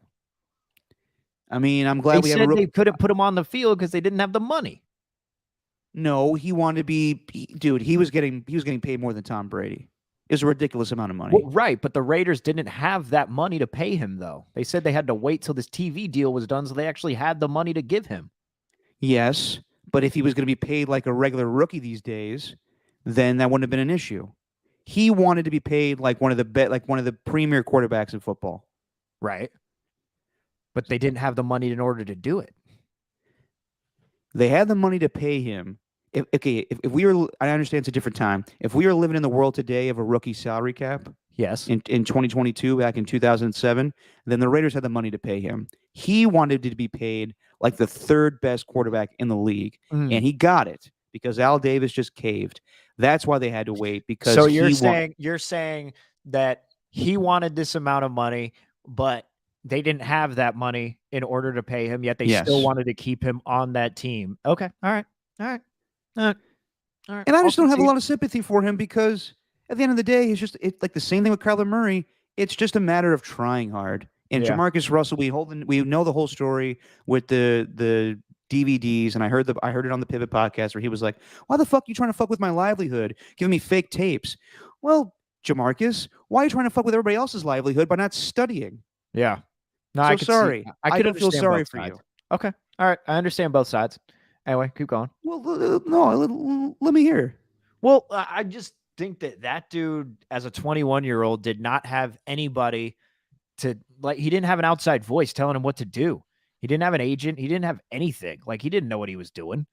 Speaker 1: I mean, I'm
Speaker 2: They
Speaker 1: glad we have a
Speaker 2: said
Speaker 1: rookie.
Speaker 2: they couldn't put him on the field because they didn't have the money.
Speaker 1: No, he wanted to be, dude. He was getting paid more than Tom Brady. It was a ridiculous amount of money.
Speaker 2: Well, right, but the Raiders didn't have that money to pay him, though. They said they had to wait till this TV deal was done, so they actually had the money to give him.
Speaker 1: Yes, but if he was going to be paid like a regular rookie these days, then that wouldn't have been an issue. He wanted to be paid like one of the premier quarterbacks in football.
Speaker 2: Right. But they didn't have the money in order to do it.
Speaker 1: They had the money to pay him. If we were, I understand it's a different time. If we were living in the world today of a rookie salary cap,
Speaker 2: yes,
Speaker 1: in 2022, back in 2007, then the Raiders had the money to pay him. He wanted to be paid like the third best quarterback in the league, and he got it because Al Davis just caved. That's why they had to wait. Because
Speaker 2: so you're saying that he wanted this amount of money, but they didn't have that money in order to pay him, yet they still wanted to keep him on that team. Okay, all right.
Speaker 1: And I just don't have a lot of sympathy for him because at the end of the day, it's like the same thing with Kyler Murray. It's just a matter of trying hard. And Jamarcus Russell, we know the whole story with the DVDs, and I heard it on the Pivot podcast where he was like, "Why the fuck are you trying to fuck with my livelihood, giving me fake tapes?" Well, Jamarcus, why are you trying to fuck with everybody else's livelihood by not studying?
Speaker 2: Yeah. No,
Speaker 1: so sorry. I don't feel sorry for you.
Speaker 2: Okay. All right. I understand both sides. Anyway, keep going.
Speaker 1: Well, no, let me hear.
Speaker 2: Well, I just think that dude, as a 21-year-old, did not have anybody to, like, he didn't have an outside voice telling him what to do. He didn't have an agent. He didn't have anything. Like, he didn't know what he was doing.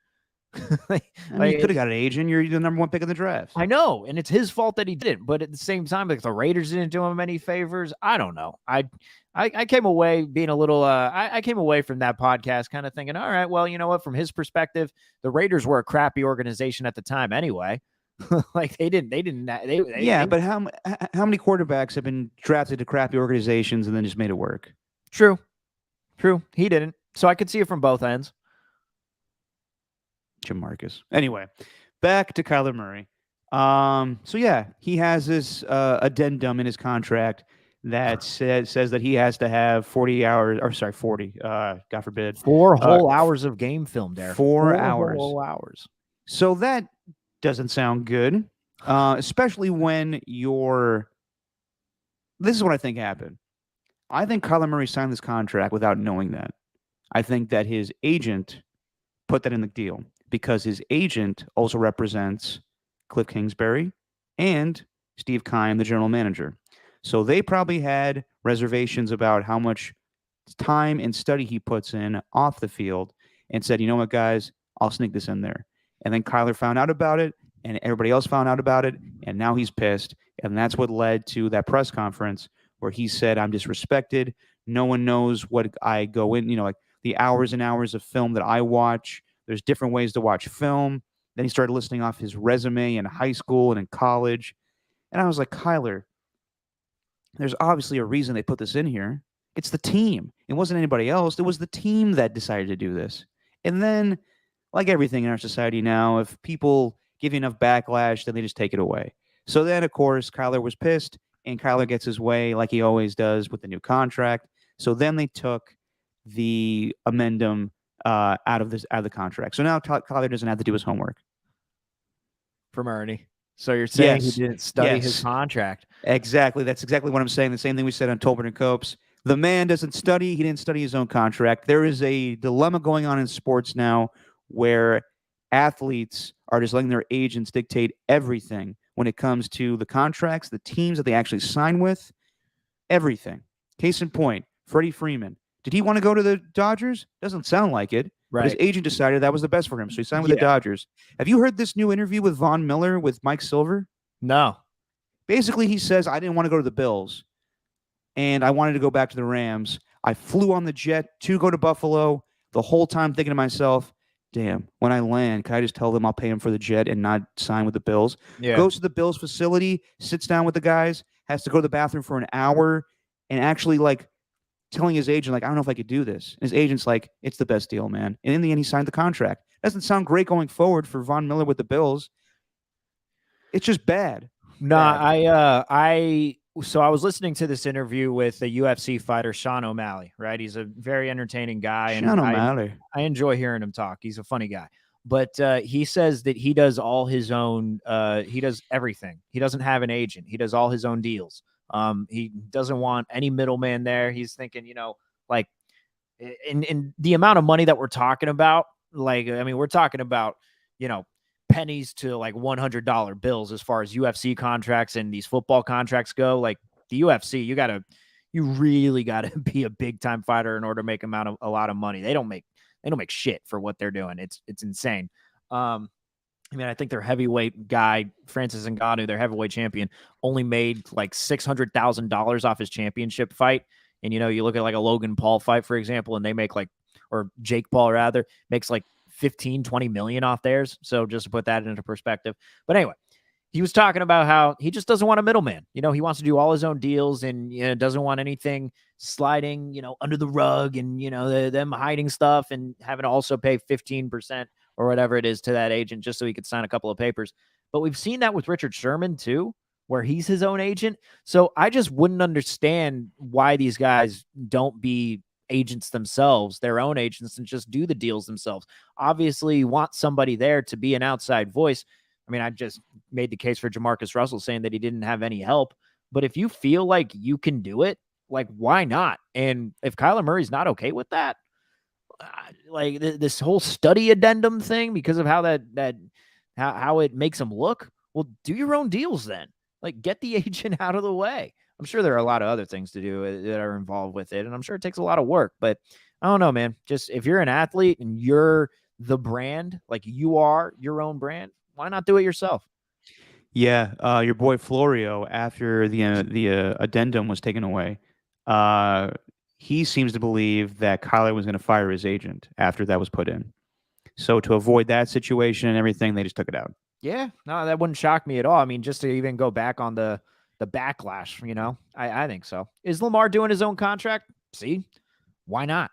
Speaker 1: I mean, you could have got an agent. You're the number one pick in the draft.
Speaker 2: I know, and it's his fault that he didn't. But at the same time, like the Raiders didn't do him any favors. I don't know. I came away being a little. I came away from that podcast kind of thinking, all right, well, you know what? From his perspective, the Raiders were a crappy organization at the time, anyway. Like they didn't.
Speaker 1: But how many quarterbacks have been drafted to crappy organizations and then just made it work?
Speaker 2: True. He didn't. So I could see it from both ends.
Speaker 1: Jamarcus. Anyway, back to Kyler Murray. So yeah, he has this addendum in his contract that says that he has to have 40 hours, or sorry, 40, God forbid.
Speaker 2: 4 whole hours of game film there.
Speaker 1: 4 hours.
Speaker 2: Whole hours.
Speaker 1: So that doesn't sound good, especially when this is what I think happened. I think Kyler Murray signed this contract without knowing that. I think that his agent put that in the deal because his agent also represents Cliff Kingsbury and Steve Keim, the general manager. So they probably had reservations about how much time and study he puts in off the field and said, you know what, guys, I'll sneak this in there. And then Kyler found out about it and everybody else found out about it. And now he's pissed. And that's what led to that press conference where he said, I'm disrespected. No one knows what I go in, like the hours and hours of film that I watch. There's different ways to watch film. Then he started listing off his resume in high school and in college. And I was like, Kyler, there's obviously a reason they put this in here. It's the team. It wasn't anybody else. It was the team that decided to do this. And then, like everything in our society now, if people give you enough backlash, then they just take it away. So then, of course, Kyler was pissed, and Kyler gets his way like he always does with the new contract. So then they took the amendum out of the contract. So now Kyler doesn't have to do his homework.
Speaker 2: From Ernie. So you're saying he didn't study his contract.
Speaker 1: Exactly. That's exactly what I'm saying. The same thing we said on Tolbert and Copes. The man doesn't study. He didn't study his own contract. There is a dilemma going on in sports now where athletes are just letting their agents dictate everything when it comes to the contracts, the teams that they actually sign with, everything. Case in point, Freddie Freeman Did he want to go to the Dodgers? Doesn't sound like it. But his
Speaker 2: Right.
Speaker 1: agent decided that was the best for him, so he signed with the
Speaker 2: Yeah.
Speaker 1: Dodgers. Have you heard this new interview with Von Miller with Mike Silver?
Speaker 2: No.
Speaker 1: Basically, he says, I didn't want to go to the Bills, and I wanted to go back to the Rams. I flew on the jet to go to Buffalo the whole time thinking to myself, damn, when I land, can I just tell them I'll pay him for the jet and not sign with the Bills?
Speaker 2: Yeah.
Speaker 1: Goes to the Bills facility, sits down with the guys, has to go to the bathroom for an hour, and actually like telling his agent, like, I don't know if I could do this. And his agent's like, it's the best deal, man. And in the end, he signed the contract. Doesn't sound great going forward for Von Miller with the Bills. It's just bad.
Speaker 2: No,
Speaker 1: Bad.
Speaker 2: so I was listening to this interview with a UFC fighter, Sean O'Malley, right? He's a very entertaining guy, and
Speaker 1: Sean O'Malley.
Speaker 2: I enjoy hearing him talk. He's a funny guy. But he says that he does all his own, he does everything. He doesn't have an agent. He does all his own deals. He doesn't want any middleman there. He's thinking, like in the amount of money that we're talking about, like, I mean, we're talking about, pennies to like $100 bills as far as UFC contracts and these football contracts go. Like the UFC, you really gotta be a big time fighter in order to make a lot of money. They don't make shit for what they're doing. It's insane. I mean, I think their heavyweight guy, Francis Ngannou, their heavyweight champion, only made like $600,000 off his championship fight. And, you look at like a Logan Paul fight, for example, and they make or Jake Paul rather, makes like 15, 20 million off theirs. So just to put that into perspective. But anyway, he was talking about how he just doesn't want a middleman. He wants to do all his own deals and doesn't want anything sliding, under the rug and, them hiding stuff and having to also pay 15% or whatever it is to that agent just so he could sign a couple of papers. But we've seen that with Richard Sherman too, where he's his own agent. So I just wouldn't understand why these guys don't be agents themselves, their own agents, and just do the deals themselves. Obviously, you want somebody there to be an outside voice. I mean, I just made the case for Jamarcus Russell saying that he didn't have any help. But if you feel like you can do it, like, why not? And if Kyler Murray's not okay with that, like this whole study addendum thing, because of how how it makes him look, well, do your own deals then. Like, get the agent out of the way. I'm sure there are a lot of other things to do that are involved with it, and I'm sure it takes a lot of work. But I don't know, man. Just if you're an athlete and you're the brand, like you are your own brand, why not do it yourself?
Speaker 1: Yeah, your boy Florio, after the addendum was taken away, he seems to believe that Kyler was going to fire his agent after that was put in. So to avoid that situation and everything, they just took it out.
Speaker 2: Yeah, no, that wouldn't shock me at all. I mean, just to even go back on the backlash, I think so. Is Lamar doing his own contract? See, why not?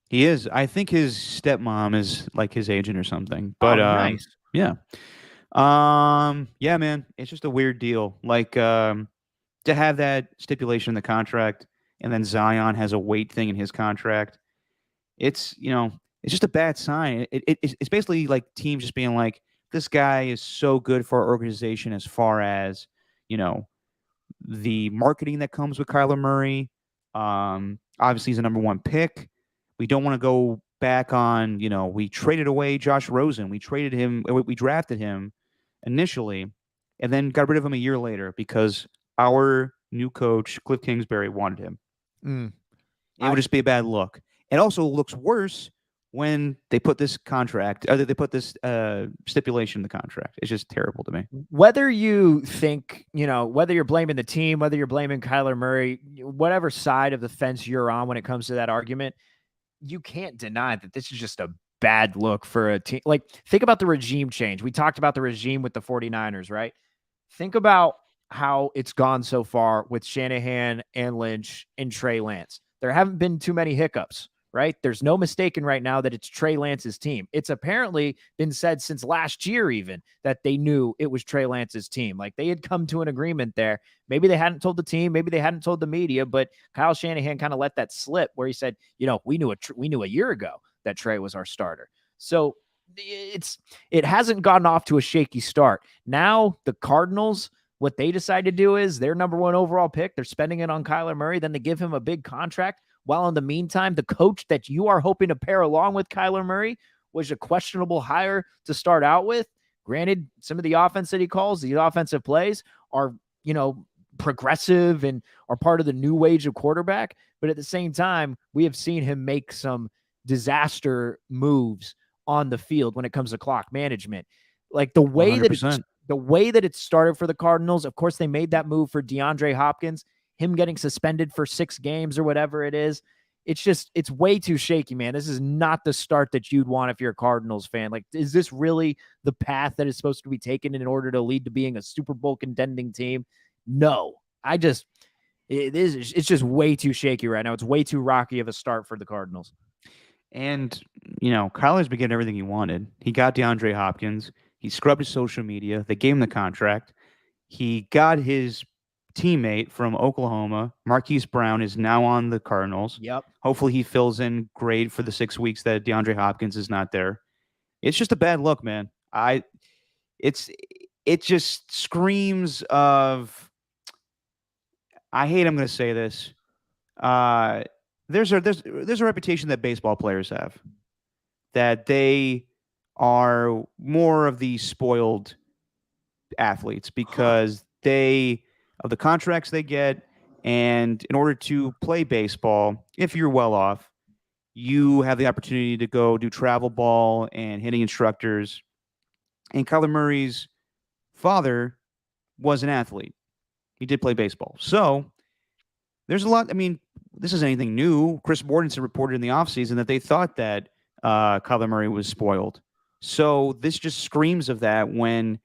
Speaker 1: He is. I think his stepmom is like his agent or something. But
Speaker 2: Nice.
Speaker 1: yeah. Yeah, man, it's just a weird deal. Like to have that stipulation in the contract and then Zion has a weight thing in his contract. It's, it's just a bad sign. It's basically like teams just being like, this guy is so good for our organization as far as, you know, the marketing that comes with Kyler Murray. Obviously, he's a number one pick. We don't want to go back on, we traded away Josh Rosen. We traded him, we drafted him initially, and then got rid of him a year later because our new coach, Cliff Kingsbury, wanted him. It would just be a bad look. It also looks worse when they put this contract, or they put this stipulation in the contract. It's just terrible to me.
Speaker 2: Whether you think, whether you're blaming the team, whether you're blaming Kyler Murray, whatever side of the fence you're on when it comes to that argument, you can't deny that this is just a bad look for a team. Like, think about the regime change. We talked about the regime with the 49ers, right? Think about how it's gone so far with Shanahan and Lynch and Trey Lance. There haven't been too many hiccups, right? There's no mistaking right now that it's Trey Lance's team. It's apparently been said since last year even that they knew it was Trey Lance's team. Like, they had come to an agreement there. Maybe they hadn't told the team, maybe they hadn't told the media, but Kyle Shanahan kind of let that slip where he said, we knew a year ago that Trey was our starter. So it hasn't gotten off to a shaky start. Now the Cardinals, what they decide to do is their number one overall pick, they're spending it on Kyler Murray, then they give him a big contract. While in the meantime, the coach that you are hoping to pair along with Kyler Murray was a questionable hire to start out with. Granted, some of the offense that he calls, the offensive plays are, progressive and are part of the new wave of quarterback. But at the same time, we have seen him make some disaster moves on the field when it comes to clock management. Like the way that
Speaker 1: 100%.
Speaker 2: it started for the Cardinals, of course, they made that move for DeAndre Hopkins, him getting suspended for 6 games or whatever it is. It's way too shaky, man. This is not the start that you'd want if you're a Cardinals fan. Like, is this really the path that is supposed to be taken in order to lead to being a Super Bowl contending team? No. It's just way too shaky right now. It's way too rocky of a start for the Cardinals.
Speaker 1: And, Kyler's been getting everything he wanted. He got DeAndre Hopkins. He scrubbed his social media. They gave him the contract. He got his teammate from Oklahoma, Marquise Brown, is now on the Cardinals.
Speaker 2: Yep.
Speaker 1: Hopefully he fills in great for the 6 weeks that DeAndre Hopkins is not there. It's just a bad look, man. It just screams of, I hate I'm going to say this. There's a reputation that baseball players have, that they are more of the spoiled athletes because of the contracts they get, and in order to play baseball, if you're well off, you have the opportunity to go do travel ball and hitting instructors. And Kyler Murray's father was an athlete. He did play baseball. So there's a lot. I mean, this isn't anything new. Chris Mortensen reported in the offseason that they thought that Kyler Murray was spoiled. So this just screams of that when,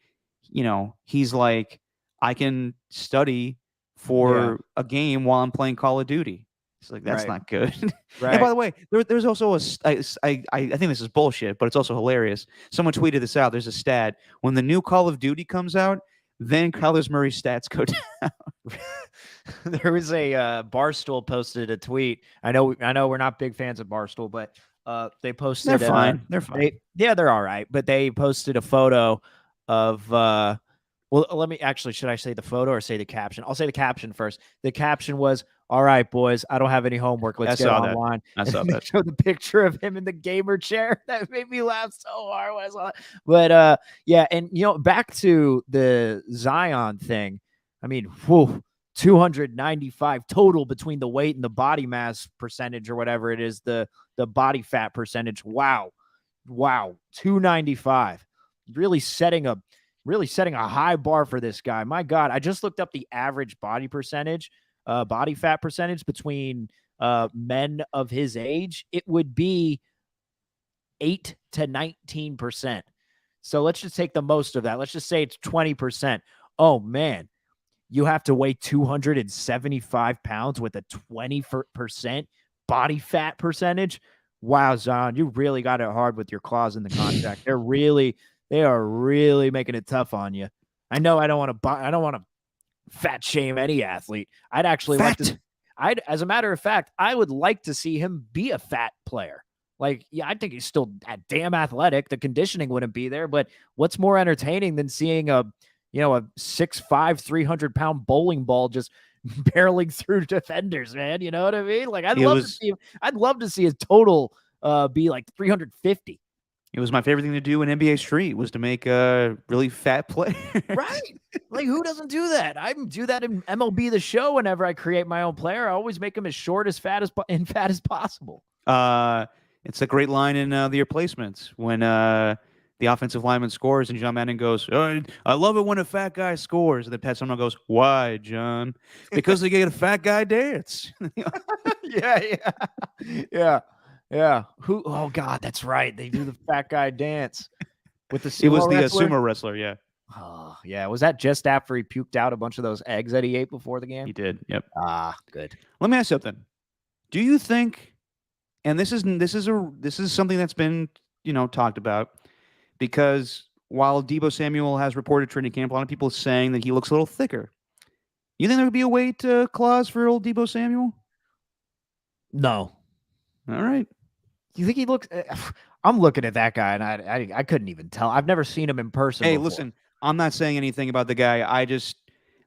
Speaker 1: he's like, I can study for a game while I'm playing Call of Duty. It's like, that's not good.
Speaker 2: Right.
Speaker 1: And by the way, there's also I think this is bullshit, but it's also hilarious. Someone tweeted this out. There's a stat. When the new Call of Duty comes out, then Kyler Murray's stats go down.
Speaker 2: There was a Barstool posted a tweet. I know we're not big fans of Barstool, but they posted.
Speaker 1: They're fine. They're fine.
Speaker 2: They're all right. But they posted a photo of. Well, let me actually. Should I say the photo or say the caption? I'll say the caption first. The caption was, "All right, boys, I don't have any homework. Let's get online."
Speaker 1: I saw that.
Speaker 2: Showed the picture of him in the gamer chair. That made me laugh so hard when I saw that. But yeah, and back to the Zion thing. I mean, whew, 295 total between the weight and the body mass percentage or whatever it is, the body fat percentage. Wow, 295. Really setting a high bar for this guy. My God, I just looked up the average body fat percentage between men of his age. It would be 8 to 19%. So let's just take the most of that. Let's just say it's 20%. Oh man, you have to weigh 275 pounds with a 20% body fat percentage. Wow, Zion, you really got it hard with your clause in the contract. They are really making it tough on you. I know I don't want to fat shame any athlete. I'd actually as a matter of fact, I would like to see him be a fat player. Like, yeah, I think he's still damn athletic. The conditioning wouldn't be there, but what's more entertaining than seeing a 6'5", 300-pound bowling ball just barreling through defenders, man? You know what I mean? Like, I'd love to see his total be like 350.
Speaker 1: It was my favorite thing to do in NBA Street was to make a really fat player.
Speaker 2: Right. Like, who doesn't do that? I do that in MLB The Show. Whenever I create my own player, I always make him as short, as fat as possible.
Speaker 1: It's a great line in The Replacements when the offensive lineman scores and John Madden goes, "Oh, I love it when a fat guy scores." And then Pat Summerall goes, "Why, John?" "Because they get a fat guy dance."
Speaker 2: Yeah. Who? Oh God, that's right. They do the fat guy dance with the sumo
Speaker 1: It was the
Speaker 2: wrestler?
Speaker 1: sumo wrestler. Yeah.
Speaker 2: Oh, yeah. Was that just after he puked out a bunch of those eggs that he ate before the game?
Speaker 1: He did. Yep.
Speaker 2: Good.
Speaker 1: Let me ask you something. Do you think, and this is something that's been talked about, because while Deebo Samuel has reported training camp, a lot of people are saying that he looks a little thicker. You think there would be a weight clause for old Deebo Samuel?
Speaker 2: No.
Speaker 1: All right.
Speaker 2: You think he looks? I'm looking at that guy, and I couldn't even tell. I've never seen him in person.
Speaker 1: Hey,
Speaker 2: before.
Speaker 1: Listen, I'm not saying anything about the guy.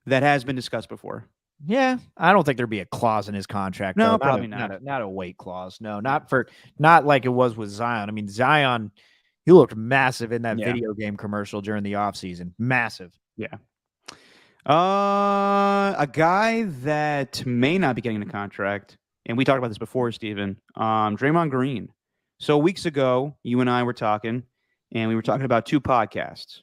Speaker 1: That has been discussed before.
Speaker 2: Yeah, I don't think there'd be a clause in his contract.
Speaker 1: No,
Speaker 2: though.
Speaker 1: probably not.
Speaker 2: Not a weight clause. No, not like it was with Zion. I mean, Zion, he looked massive in that video game commercial during the offseason. Massive.
Speaker 1: Yeah. A guy that may not be getting a contract, and we talked about this before, Steven. Draymond Green. So weeks ago, you and I were talking, and we were talking about two podcasts.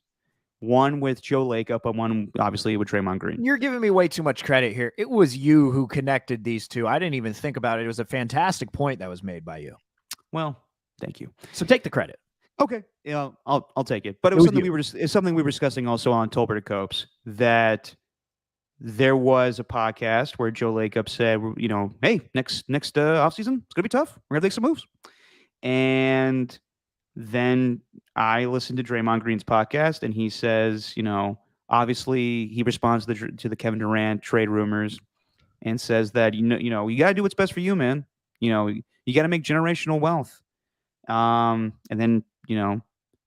Speaker 1: One with Joe Lacob, and one obviously with Draymond Green.
Speaker 2: You're giving me way too much credit here. It was you who connected these two. I didn't even think about it. It was a fantastic point that was made by you.
Speaker 1: Well, thank you.
Speaker 2: So take the credit.
Speaker 1: Okay, yeah, I'll take it. But it
Speaker 2: It
Speaker 1: was
Speaker 2: was
Speaker 1: something
Speaker 2: you.
Speaker 1: it's something we were discussing also on Tolbert and Copes, that there was a podcast where Joe Lacob said, hey, next offseason, it's gonna be tough. We're gonna take some moves. And then I listened to Draymond Green's podcast, and he says, obviously he responds to the Kevin Durant trade rumors, and says that you got to do what's best for you, man. You got to make generational wealth. And then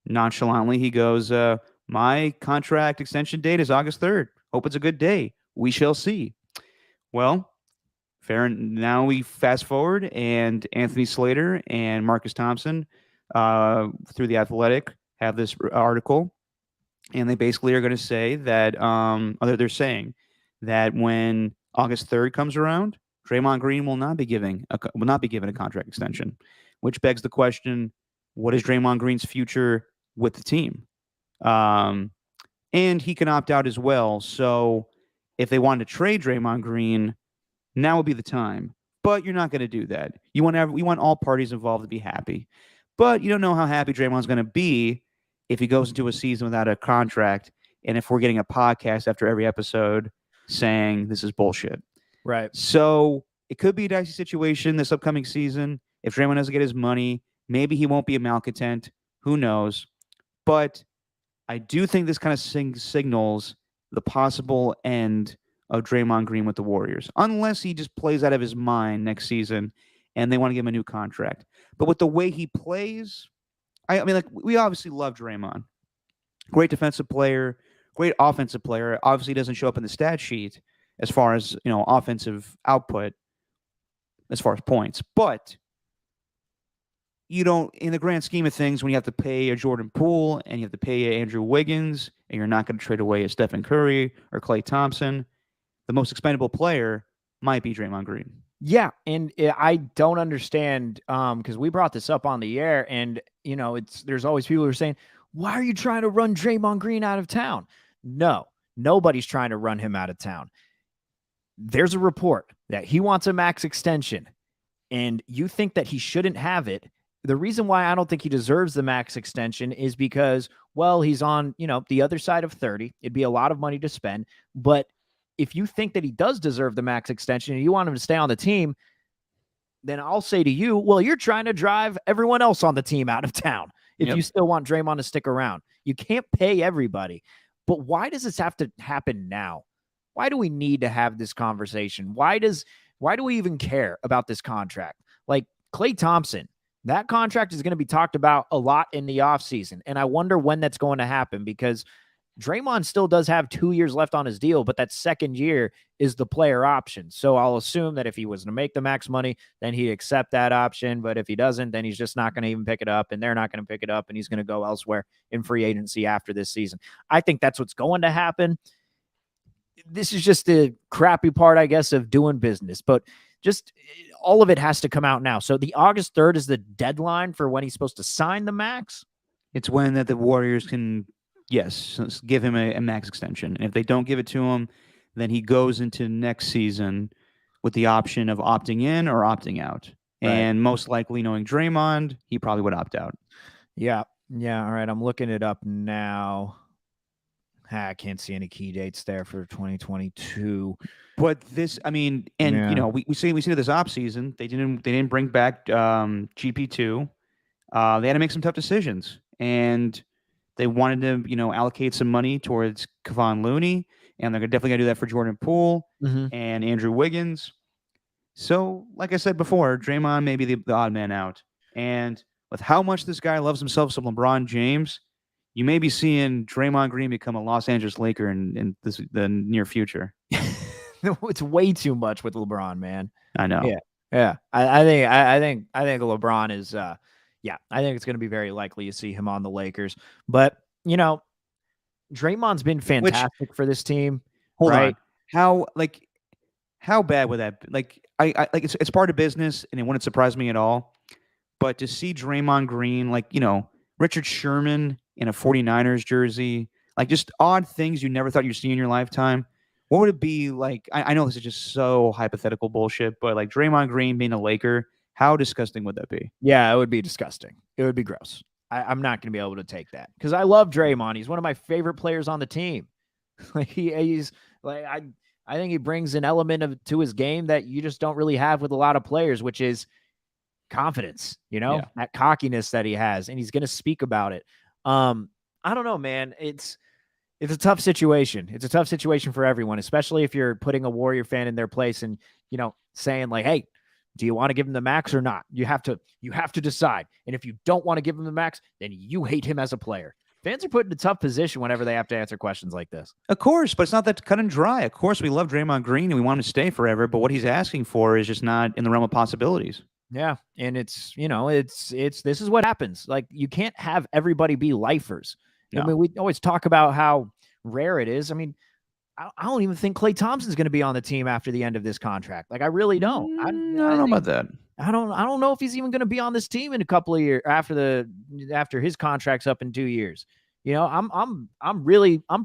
Speaker 1: nonchalantly he goes, "My contract extension date is August 3rd. Hope it's a good day. We shall see." Well, fair. Now we fast forward, and Anthony Slater and Marcus Thompson, through the Athletic, have this article, and they basically are going to say that, they're saying that when August 3rd comes around, Draymond Green will not be given a contract extension, which begs the question: what is Draymond Green's future with the team? Um, and he can opt out as well. So if they wanted to trade Draymond Green, now would be the time. But you're not going to do that. You want all parties involved to be happy. But you don't know how happy Draymond's going to be if he goes into a season without a contract, and if we're getting a podcast after every episode saying this is bullshit.
Speaker 2: Right.
Speaker 1: So it could be a dicey situation this upcoming season. If Draymond doesn't get his money, maybe he won't be a malcontent. Who knows? But I do think this kind of signals the possible end of Draymond Green with the Warriors, unless he just plays out of his mind next season and they want to give him a new contract. But with the way he plays, I mean, like, we obviously love Draymond. Great defensive player, great offensive player. Obviously doesn't show up in the stat sheet as far as, offensive output, as far as points. But you don't, in the grand scheme of things, when you have to pay a Jordan Poole and you have to pay a Andrew Wiggins, and you're not going to trade away a Stephen Curry or Klay Thompson, the most expendable player might be Draymond Green.
Speaker 2: Yeah, and I don't understand, because we brought this up on the air, and there's always people who are saying, "Why are you trying to run Draymond Green out of town?" No, nobody's trying to run him out of town. There's a report that he wants a max extension, and you think that he shouldn't have it. The reason why I don't think he deserves the max extension is because, well, he's on, the other side of 30. It'd be a lot of money to spend. But if you think that he does deserve the max extension and you want him to stay on the team, then I'll say to you, well, you're trying to drive everyone else on the team out of town if
Speaker 1: Yep.
Speaker 2: you still want Draymond to stick around. You can't pay everybody. But why does this have to happen now? Why do we need to have this conversation? Why do we even care about this contract? Like Klay Thompson, that contract is going to be talked about a lot in the offseason. And I wonder when that's going to happen, because Draymond still does have 2 years left on his deal, but that second year is the player option. So I'll assume that if he was to make the max money, then he'd accept that option. But if he doesn't, then he's just not going to even pick it up, and they're not going to pick it up, and he's going to go elsewhere in free agency after this season. I think that's what's going to happen. This is just the crappy part, I guess, of doing business. But just all of it has to come out now. So the August 3rd is the deadline for when he's supposed to sign the max.
Speaker 1: It's when that the Warriors can, yes, give him a max extension. And if they don't give it to him, then he goes into next season with the option of opting in or opting out. Right. And most likely, knowing Draymond, he probably would opt out.
Speaker 2: Yeah. Yeah. All right. I'm looking it up now. I can't see any key dates there for 2022.
Speaker 1: But this, I mean, and
Speaker 2: Yeah.
Speaker 1: we see this off season, they didn't bring back GP2. They had to make some tough decisions, and they wanted to allocate some money towards Kevon Looney, and they're definitely gonna do that for Jordan Poole and Andrew Wiggins. So, like I said before, Draymond may be the odd man out, and with how much this guy loves himself, some LeBron James, you may be seeing Draymond Green become a Los Angeles Laker in the near future.
Speaker 2: It's way too much with LeBron, man.
Speaker 1: I know.
Speaker 2: Yeah. I think LeBron is. I think it's going to be very likely you see him on the Lakers. But Draymond's been fantastic for this team.
Speaker 1: Hold on.
Speaker 2: right?
Speaker 1: How bad would that be? I like it's part of business and it wouldn't surprise me at all. But to see Draymond Green, Richard Sherman in a 49ers jersey, like just odd things you never thought you'd see in your lifetime. What would it be like? I know this is just so hypothetical bullshit, but like Draymond Green being a Laker, how disgusting would that be?
Speaker 2: Yeah, it would be disgusting. It would be gross. I'm not going to be able to take that because I love Draymond. He's one of my favorite players on the team. Like he's like I think he brings an element of to his game that you just don't really have with a lot of players, which is confidence,
Speaker 1: Yeah.
Speaker 2: that cockiness that he has, and he's going to speak about it. I don't know, man. It's a tough situation. It's a tough situation for everyone, especially if you're putting a Warrior fan in their place and, saying like, "Hey, do you want to give him the max or not?" You have to decide. And if you don't want to give him the max, then you hate him as a player. Fans are put in a tough position whenever they have to answer questions like this.
Speaker 1: Of course, but it's not that cut and dry. Of course, we love Draymond Green and we want him to stay forever, but what he's asking for is just not in the realm of possibilities.
Speaker 2: Yeah, and it's this is what happens. Like you can't have everybody be lifers. I
Speaker 1: No.
Speaker 2: mean, we always talk about how rare it is. I mean, I don't even think Klay Thompson's going to be on the team after the end of this contract. Like I really don't.
Speaker 1: I don't
Speaker 2: I
Speaker 1: know
Speaker 2: think
Speaker 1: about that.
Speaker 2: I don't know if he's even going to be on this team in a couple of years after his contract's up in 2 years. I'm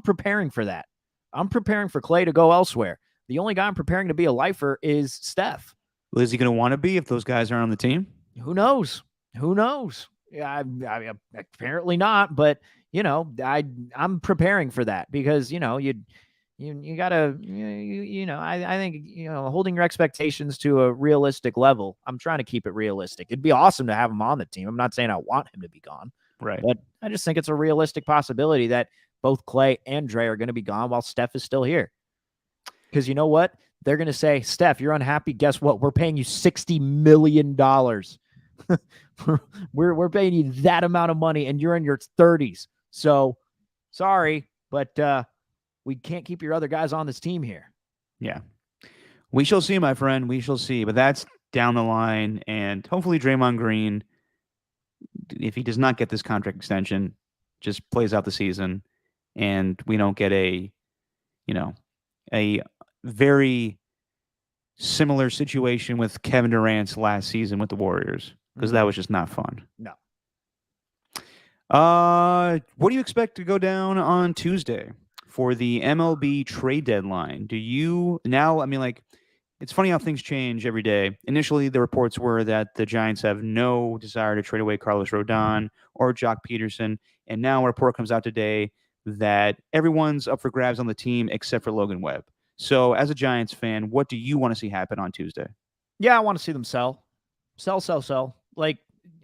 Speaker 2: preparing for that. I'm preparing for Klay to go elsewhere. The only guy I'm preparing to be a lifer is Steph.
Speaker 1: Well, is he going to want to be if those guys aren't on the team?
Speaker 2: Who knows? Who knows? Yeah, apparently not. But I'm preparing for that because you gotta I think holding your expectations to a realistic level. I'm trying to keep it realistic. It'd be awesome to have him on the team. I'm not saying I want him to be gone,
Speaker 1: Right.
Speaker 2: but I just think it's a realistic possibility that both Klay and Dre are going to be gone while Steph is still here. Because you know what? They're going to say, Steph, you're unhappy. Guess what? We're paying you $60 million. we're paying you that amount of money, and you're in your 30s. So sorry, but we can't keep your other guys on this team here.
Speaker 1: Yeah. We shall see, my friend. We shall see. But that's down the line. And hopefully Draymond Green, if he does not get this contract extension, just plays out the season and we don't get a very similar situation with Kevin Durant's last season with the Warriors, because that was just not fun.
Speaker 2: No.
Speaker 1: What do you expect to go down on Tuesday for the MLB trade deadline? Do you now? I mean, like, it's funny how things change every day. Initially, the reports were that the Giants have no desire to trade away Carlos Rodon or Jock Peterson, and now a report comes out today that everyone's up for grabs on the team except for Logan Webb. So, as a Giants fan, what do you want to see happen on Tuesday?
Speaker 2: Yeah, I want to see them sell. Like,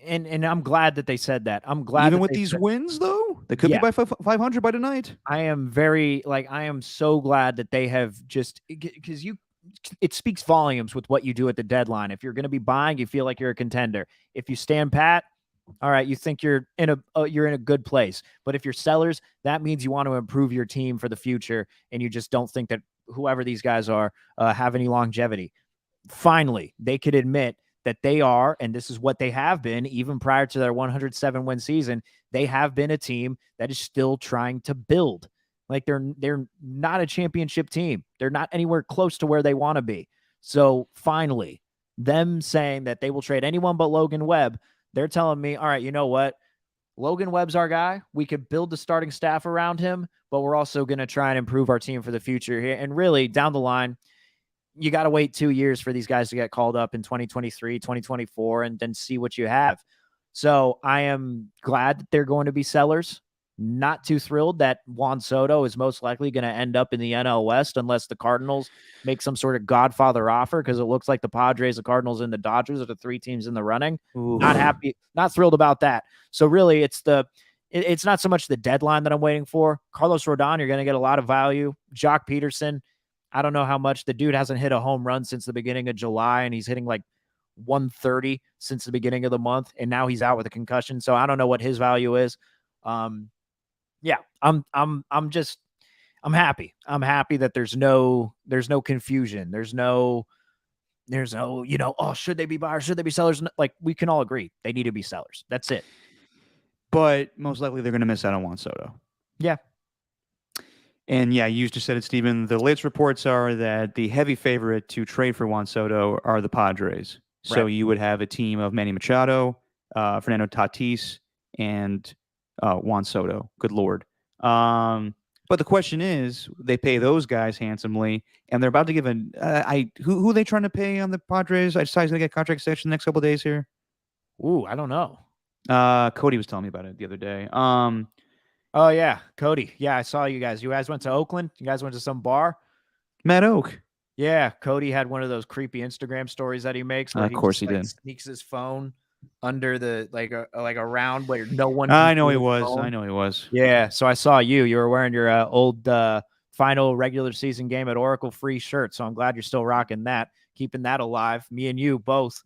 Speaker 2: and I'm glad that they said that. I'm glad
Speaker 1: even with these wins, though, they could be by 500 by tonight.
Speaker 2: I am so glad that they have just because it speaks volumes with what you do at the deadline. If you're going to be buying, you feel like you're a contender. If you stand pat, all right, you think you're in a good place. But if you're sellers, that means you want to improve your team for the future, and you just don't think that whoever these guys are have any longevity. Finally, they could admit that they are, and this is what they have been, even prior to their 107-win season, they have been a team that is still trying to build. Like they're not a championship team. They're not anywhere close to where they want to be. So finally, them saying that they will trade anyone but Logan Webb, they're telling me, all right, you know what? Logan Webb's our guy. We could build the starting staff around him, but we're also going to try and improve our team for the future here. And really, down the line, you got to wait 2 years for these guys to get called up in 2023, 2024, and then see what you have. So I am glad that they're going to be sellers. Not too thrilled that Juan Soto is most likely going to end up in the NL West unless the Cardinals make some sort of godfather offer, because it looks like the Padres, the Cardinals, and the Dodgers are the three teams in the running.
Speaker 1: Ooh.
Speaker 2: Not happy, not thrilled about that. So really, it's not so much the deadline that I'm waiting for. Carlos Rodon, you're going to get a lot of value. Jock Peterson, I don't know how much. The dude hasn't hit a home run since the beginning of July, and he's hitting like 130 since the beginning of the month, and now he's out with a concussion. So I don't know what his value is. Yeah, I'm happy. I'm happy that there's no confusion. There's no, oh, should they be buyers? Should they be sellers? Like, we can all agree they need to be sellers. That's it.
Speaker 1: But most likely they're going to miss out on Juan Soto.
Speaker 2: Yeah.
Speaker 1: And yeah, you just said it, Stephen. The latest reports are that the heavy favorite to trade for Juan Soto are the Padres. So
Speaker 2: Right.
Speaker 1: you would have a team of Manny Machado, Fernando Tatis, and Juan Soto. Good Lord. But the question is, they pay those guys handsomely, and they're about to give an who are they trying to pay on the Padres? I saw he's gonna get contract extension the next couple of days here.
Speaker 2: Ooh, I don't know.
Speaker 1: Cody was telling me about it the other day.
Speaker 2: Oh yeah, Cody. Yeah, I saw you guys. You guys went to Oakland. You guys went to some bar.
Speaker 1: Matt Oak.
Speaker 2: Yeah, Cody had one of those creepy Instagram stories that he makes where
Speaker 1: Of
Speaker 2: he
Speaker 1: course
Speaker 2: just
Speaker 1: he
Speaker 2: like
Speaker 1: did.
Speaker 2: sneaks his phone under the like a round where no one can
Speaker 1: I know
Speaker 2: see
Speaker 1: he
Speaker 2: his
Speaker 1: was. I
Speaker 2: phone.
Speaker 1: know he was.
Speaker 2: Yeah, so I saw you. You were wearing your old final regular season game at Oracle free shirt. So I'm glad you're still rocking that, keeping that alive. Me and you both.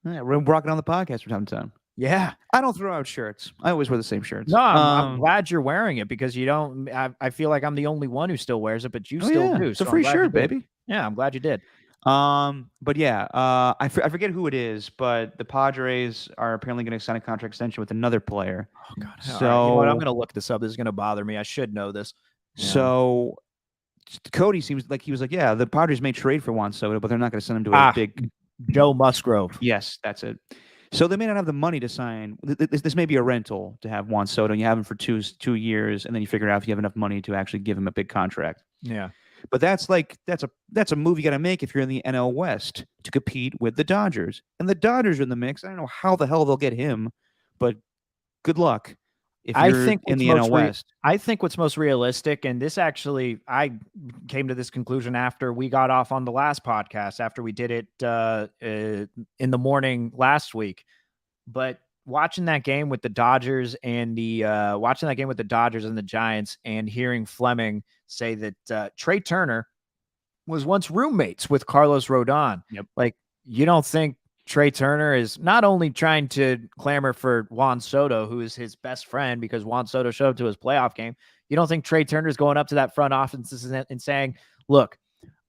Speaker 1: Yeah, we're rocking on the podcast from time to time.
Speaker 2: Yeah.
Speaker 1: I don't throw out shirts. I always wear the same shirts.
Speaker 2: No, I'm glad you're wearing it because you don't. I feel like I'm the only one who still wears it, but you
Speaker 1: oh
Speaker 2: still
Speaker 1: yeah,
Speaker 2: do.
Speaker 1: it's a
Speaker 2: So I'm
Speaker 1: free
Speaker 2: glad you
Speaker 1: shirt,
Speaker 2: did.
Speaker 1: baby.
Speaker 2: Yeah, I'm glad you did.
Speaker 1: But yeah, I forget who it is, but the Padres are apparently going to sign a contract extension with another player.
Speaker 2: Oh God. All right. You know what? I'm
Speaker 1: So,
Speaker 2: gonna look this up. This is gonna bother me. I should know this.
Speaker 1: so Cody seems like he was like, yeah, the Padres may trade for Juan Soto, but they're not going to send him to a
Speaker 2: Ah,
Speaker 1: big.
Speaker 2: Joe Musgrove.
Speaker 1: Yes, that's it. So they may not have the money to sign. This may be a rental to have Juan Soto, and you have him for 2 years, and then you figure out if you have enough money to actually give him a big contract.
Speaker 2: Yeah.
Speaker 1: But that's a move you got to make if you're in the NL West to compete with the Dodgers. And the Dodgers are in the mix. I don't know how the hell they'll get him, but good luck if
Speaker 2: I
Speaker 1: you're
Speaker 2: think
Speaker 1: in
Speaker 2: what's
Speaker 1: the NL
Speaker 2: most
Speaker 1: West.
Speaker 2: I think what's most realistic, and this actually I came to this conclusion after we got off on the last podcast, after we did it in the morning last week. But watching that game with the Dodgers and the Giants, and hearing Fleming say that Trey Turner was once roommates with Carlos Rodon.
Speaker 1: Yep.
Speaker 2: Like, you don't think Trey Turner is not only trying to clamor for Juan Soto, who is his best friend because Juan Soto showed up to his playoff game. You don't think Trey Turner is going up to that front office and saying, look,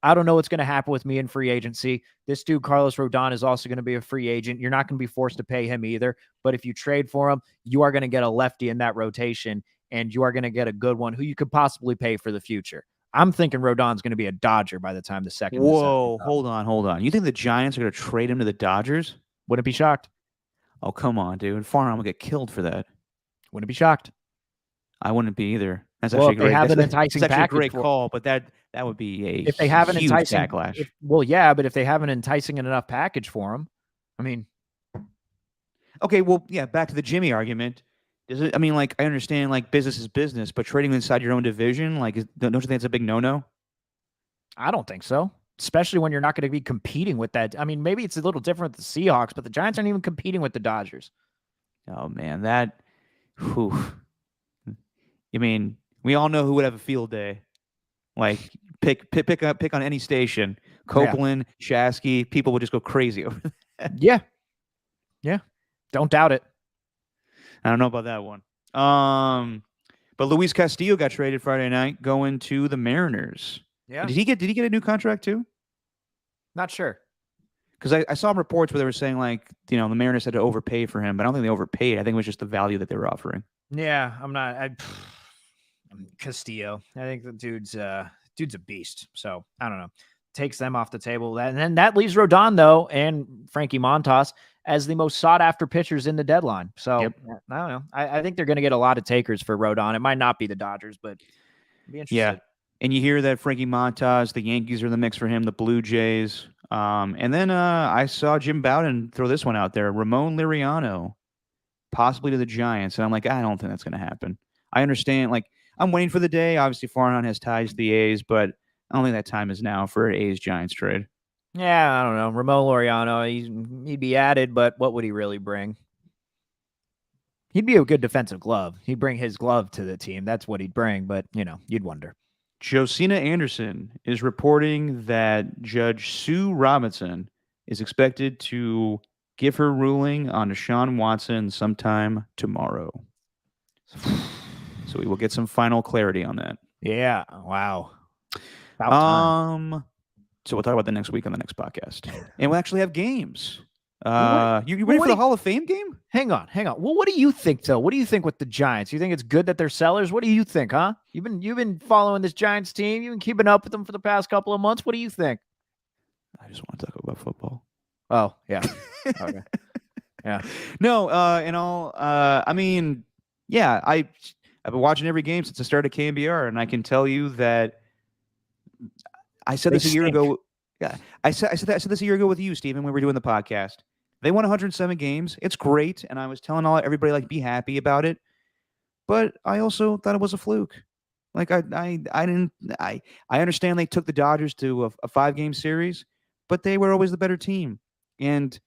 Speaker 2: I don't know what's going to happen with me in free agency. This dude, Carlos Rodon, is also going to be a free agent. You're not going to be forced to pay him either. But if you trade for him, you are going to get a lefty in that rotation, and you are going to get a good one who you could possibly pay for the future. I'm thinking Rodon's going to be a Dodger by the time the second.
Speaker 1: Whoa, hold on. You think the Giants are going to trade him to the Dodgers?
Speaker 2: Wouldn't be shocked.
Speaker 1: Oh, come on, dude. Farnham will get killed for that.
Speaker 2: Wouldn't be shocked.
Speaker 1: I wouldn't be either. That's
Speaker 2: Well,
Speaker 1: actually
Speaker 2: if they
Speaker 1: great.
Speaker 2: have an
Speaker 1: That's
Speaker 2: enticing
Speaker 1: actually a
Speaker 2: package
Speaker 1: great
Speaker 2: for-
Speaker 1: call, but that would be a
Speaker 2: If they have an
Speaker 1: huge
Speaker 2: enticing
Speaker 1: backlash.
Speaker 2: but if they have an enticing enough package for him, I mean,
Speaker 1: Okay, well, yeah, back to the Jimmy argument. Does it? I mean, like, I understand, like, business is business, but trading inside your own division, like, don't you think it's a big no-no?
Speaker 2: I don't think so. Especially when you're not going to be competing with that. I mean, maybe it's a little different with the Seahawks, but the Giants aren't even competing with the Dodgers.
Speaker 1: Oh man, that. Whew. I mean, we all know who would have a field day. Like, pick on any station. Copeland, Shasky, people would just go crazy over that.
Speaker 2: Yeah. Yeah. Don't doubt it.
Speaker 1: I don't know about that one. But Luis Castillo got traded Friday night, going to the Mariners.
Speaker 2: Yeah.
Speaker 1: Did he get a new contract too?
Speaker 2: Not sure.
Speaker 1: Because I saw reports where they were saying, like, the Mariners had to overpay for him, but I don't think they overpaid. I think it was just the value that they were offering.
Speaker 2: Yeah, I'm Castillo. I think the dude's a beast. So I don't know. Takes them off the table. And then that leaves Rodon, though, and Frankie Montas as the most sought after pitchers in the deadline. So
Speaker 1: Yep.
Speaker 2: I don't know. I think they're going to get a lot of takers for Rodon. It might not be the Dodgers, but I'd be interested.
Speaker 1: Yeah. And you hear that Frankie Montas, the Yankees are in the mix for him, the Blue Jays. And then I saw Jim Bowden throw this one out there. Ramon Liriano, possibly to the Giants. And I'm like, I don't think that's going to happen. I understand. Like, I'm waiting for the day. Obviously, Farhan has ties to the A's, but I don't think that time is now for an A's-Giants trade.
Speaker 2: Yeah, I don't know. Ramon Liriano, he'd be added, but what would he really bring? He'd be a good defensive glove. He'd bring his glove to the team. That's what he'd bring, but, you'd wonder.
Speaker 1: Josina Anderson is reporting that Judge Sue Robinson is expected to give her ruling on Deshaun Watson sometime tomorrow. So we will get some final clarity on that.
Speaker 2: Yeah. Wow. About time.
Speaker 1: So we'll talk about that next week on the next podcast. And we'll actually have games.
Speaker 2: Well,
Speaker 1: You
Speaker 2: well,
Speaker 1: ready
Speaker 2: what
Speaker 1: for
Speaker 2: do
Speaker 1: the
Speaker 2: you,
Speaker 1: Hall of Fame game?
Speaker 2: hang on, hang on. Well, what do you think though? What do you think with the Giants? You think it's good that they're sellers? What do you think, huh? You've been following this Giants team. You've been keeping up with them for the past couple of months. What do you think?
Speaker 1: I just want to talk about football.
Speaker 2: Oh, yeah. Okay. Yeah.
Speaker 1: No, I mean, yeah, I've been watching every game since the start of KNBR, and I can tell you that I said
Speaker 2: They
Speaker 1: this a year
Speaker 2: stink.
Speaker 1: ago. Yeah, I said this a year ago with you, Stephen. When we were doing the podcast. They won 107 games. It's great, and I was telling everybody like be happy about it. But I also thought it was a fluke. Like I didn't I understand they took the Dodgers to a 5 game series, but they were always the better team, and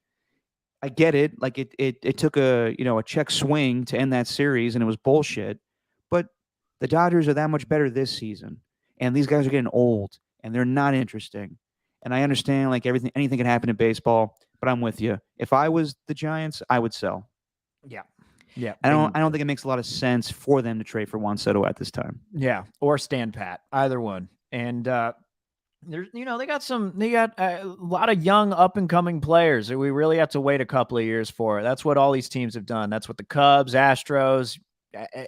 Speaker 1: I get it. Like it took a check swing to end that series, and it was bullshit. But the Dodgers are that much better this season, and these guys are getting old, and they're not interesting. And I understand like anything can happen in baseball, but I'm with you. If I was the Giants, I would sell.
Speaker 2: Yeah. Yeah.
Speaker 1: I
Speaker 2: They
Speaker 1: don't
Speaker 2: need
Speaker 1: I don't
Speaker 2: to.
Speaker 1: think it makes a lot of sense for them to trade for Juan Soto at this time.
Speaker 2: Yeah. Or stand pat. Either one. And there's, they got a lot of young up and coming players that we really have to wait a couple of years for. That's what all these teams have done. That's what the Cubs, Astros,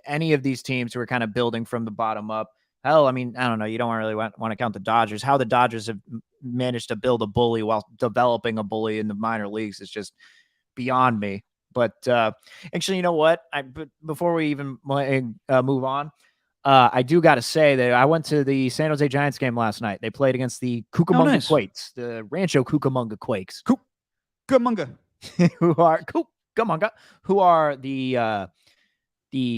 Speaker 2: any of these teams who are kind of building from the bottom up. Hell, I mean, I don't know. You don't really want to count the Dodgers. How the Dodgers have managed to build a bully while developing a bully in the minor leagues is just beyond me. But actually, you know what? Before we even move on, I do got to say that I went to the San Jose Giants game last night. They played against the
Speaker 1: Oh,
Speaker 2: Cucamonga
Speaker 1: nice.
Speaker 2: Quakes, the Rancho Cucamonga Quakes,
Speaker 1: Kumunga.
Speaker 2: who are Cucamonga, who are the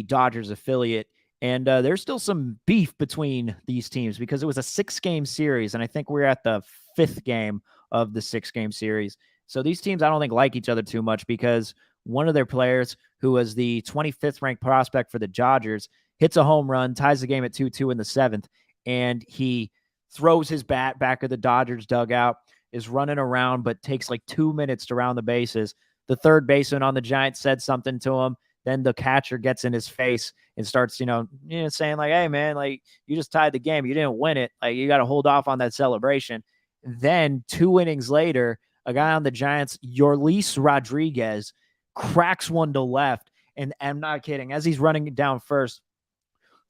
Speaker 2: Dodgers affiliate. And there's still some beef between these teams because it was a 6-game series, and I think we're at the 5th game of the 6-game series. So these teams, I don't think, like each other too much because one of their players, who was the 25th ranked prospect for the Dodgers, hits a home run, ties the game at 2-2 in the 7th, and he throws his bat back at the Dodgers dugout, is running around, but takes like 2 minutes to round the bases. The third baseman on the Giants said something to him. Then the catcher gets in his face and starts, saying like, "Hey man, like you just tied the game, you didn't win it. Like you got to hold off on that celebration." Then 2 innings later, a guy on the Giants, Yorlis Rodriguez, cracks one to left, and I'm not kidding. As he's running down first,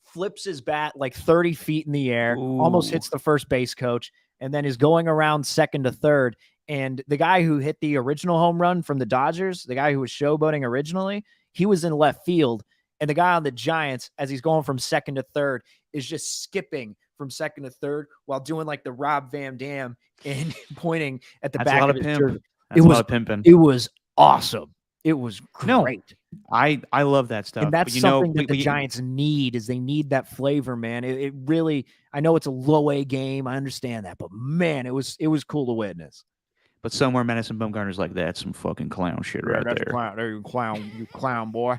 Speaker 2: flips his bat like 30 feet in the air, almost
Speaker 1: Ooh.
Speaker 2: hits the first base coach, and then is going around second to third. And the guy who hit the original home run from the Dodgers, the guy who was showboating originally, he was in left field. And the guy on the Giants, as he's going from second to third, is just skipping from second to third while doing like the Rob Van Dam and pointing at the
Speaker 1: That's a
Speaker 2: back
Speaker 1: lot
Speaker 2: of
Speaker 1: of
Speaker 2: his
Speaker 1: pimp.
Speaker 2: jersey.
Speaker 1: That's a lot of pimping.
Speaker 2: It was awesome. It was
Speaker 1: No,
Speaker 2: great.
Speaker 1: I love that stuff.
Speaker 2: And that's
Speaker 1: But
Speaker 2: something that the Giants need is they need that flavor, man. It really, I know it's a low A game. I understand that, but man, it was cool to witness.
Speaker 1: but somewhere Madison Bumgarner's like that's some fucking clown shit right
Speaker 2: That's
Speaker 1: there.
Speaker 2: clown. There you clown boy.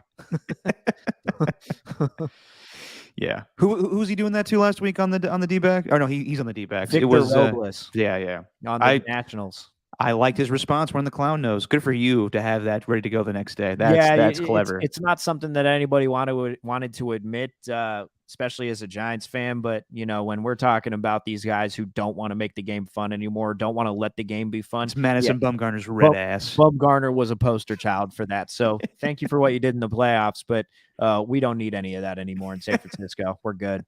Speaker 1: Yeah. Who's he doing that to last week on the D-back? Or no, he's on the D-backs.
Speaker 2: Victor
Speaker 1: It was
Speaker 2: Robles
Speaker 1: yeah.
Speaker 2: on the Nationals.
Speaker 1: I liked his response when the clown knows. Good for you to have that ready to go the next day.
Speaker 2: Yeah,
Speaker 1: That's clever.
Speaker 2: It's not something that anybody wanted to admit, especially as a Giants fan. But when we're talking about these guys who don't want to make the game fun anymore, don't want to let the game be fun,
Speaker 1: It's Madison Bumgarner's red ass.
Speaker 2: Bumgarner was a poster child for that. So thank you for what you did in the playoffs, but we don't need any of that anymore in San Francisco. We're good.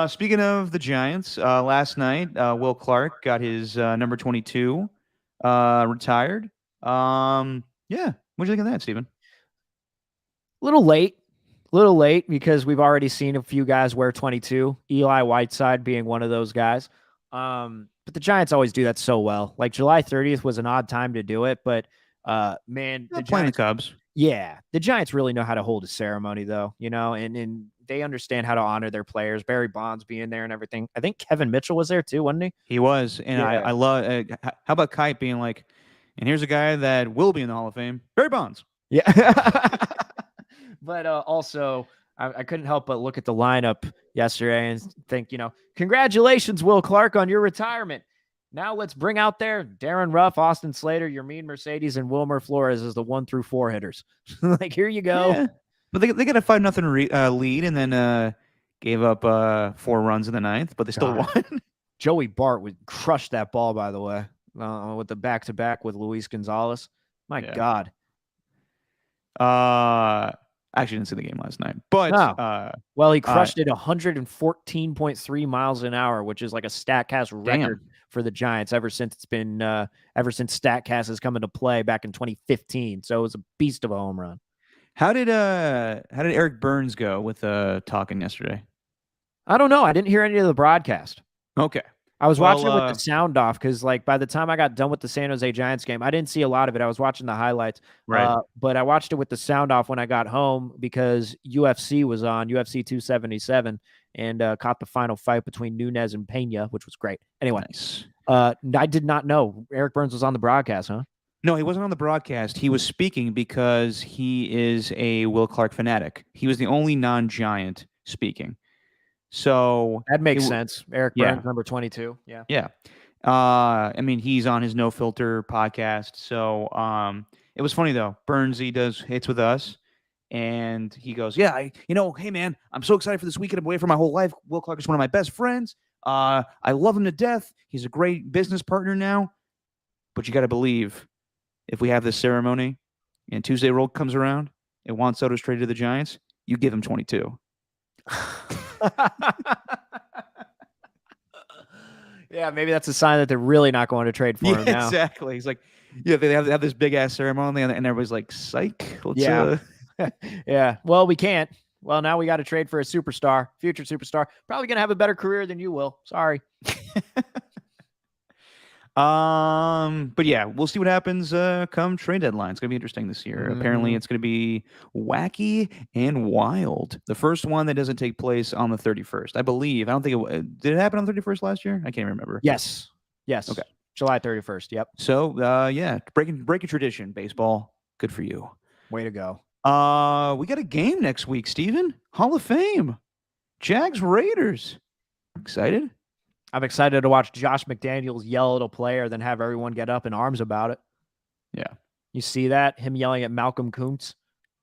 Speaker 1: Speaking of the Giants, last night Will Clark got his number 22 retired. Yeah, what do you think of that, Stephen?
Speaker 2: Little late because we've already seen a few guys wear 22. Eli Whiteside being one of those guys. But the Giants always do that so well. Like July 30th was an odd time to do it, but man,
Speaker 1: the playing the Cubs.
Speaker 2: Yeah, the Giants really know how to hold a ceremony, though, and they understand how to honor their players. Barry Bonds being there and everything. I think Kevin Mitchell was there too, wasn't he?
Speaker 1: He was, and
Speaker 2: Yeah.
Speaker 1: I love. How about Kite being like, and here's a guy that will be in the Hall of Fame, Barry Bonds.
Speaker 2: Yeah, but also I couldn't help but look at the lineup yesterday and think, congratulations, Will Clark, on your retirement. Now let's bring out there Darren Ruff, Austin Slater, Yermin Mercedes, and Wilmer Flores as the 1 through 4 hitters. Like, here you go.
Speaker 1: Yeah. But they got a 5-0 lead and then gave up 4 runs in the 9th, but they still won.
Speaker 2: Joey Bart would crush that ball, by the way. with the back-to-back with Luis Gonzalez. My
Speaker 1: Yeah.
Speaker 2: God.
Speaker 1: I actually didn't see the game last night, but
Speaker 2: No. Well, he crushed it 114.3 miles an hour, which is like a StatCast record for the Giants ever since StatCast has come into play back in 2015. So it was a beast of a home run.
Speaker 1: How did Eric Burns go with talking yesterday?
Speaker 2: I don't know. I didn't hear any of the broadcast.
Speaker 1: Okay.
Speaker 2: I was watching it with the sound off because, like, by the time I got done with the San Jose Giants game, I didn't see a lot of it. I was watching the highlights,
Speaker 1: Right.
Speaker 2: But I watched it with the sound off when I got home because UFC was on, UFC 277, and caught the final fight between Nunes and Pena, which was great. Anyway,
Speaker 1: nice.
Speaker 2: I did not know Eric Burns was on the broadcast, huh?
Speaker 1: No, he wasn't on the broadcast. He was speaking because he is a Will Clark fanatic. He was the only non-Giant speaking. So
Speaker 2: that makes sense. Eric Burns,
Speaker 1: yeah.
Speaker 2: number 22. Yeah.
Speaker 1: Yeah. I mean, he's on his No Filter podcast. So it was funny though. Burnsy does hits with us. And he goes, yeah, hey man, I'm so excited for this weekend. I'm away for my whole life. Will Clark is one of my best friends. I love him to death. He's a great business partner now. But you got to believe, if we have this ceremony and Tuesday roll comes around and Juan Soto's traded to the Giants, you give him 22.
Speaker 2: Yeah, maybe that's a sign that they're really not going to trade for him now.
Speaker 1: Exactly. He's like, yeah, they have this big ass ceremony, and everybody's like, psych.
Speaker 2: Yeah. Yeah. Well, we can't. Well, now we got to trade for a superstar, future superstar. Probably going to have a better career than you will. Sorry.
Speaker 1: But yeah, we'll see what happens come trade deadline. It's gonna be interesting this year.
Speaker 2: Mm-hmm.
Speaker 1: Apparently, it's gonna be wacky and wild. The first one that doesn't take place on the 31st, I believe. I don't think did it happen on the 31st last year. I can't remember.
Speaker 2: Yes.
Speaker 1: Okay.
Speaker 2: July 31st. Yep.
Speaker 1: So yeah, breaking tradition. Baseball, good for you.
Speaker 2: Way to go.
Speaker 1: We got a game next week, Steven. Hall of Fame, Jags Raiders. Excited?
Speaker 2: I'm excited to watch Josh McDaniels yell at a player, then have everyone get up in arms about it.
Speaker 1: Yeah.
Speaker 2: You see that? Him yelling at Malcolm Kuntz?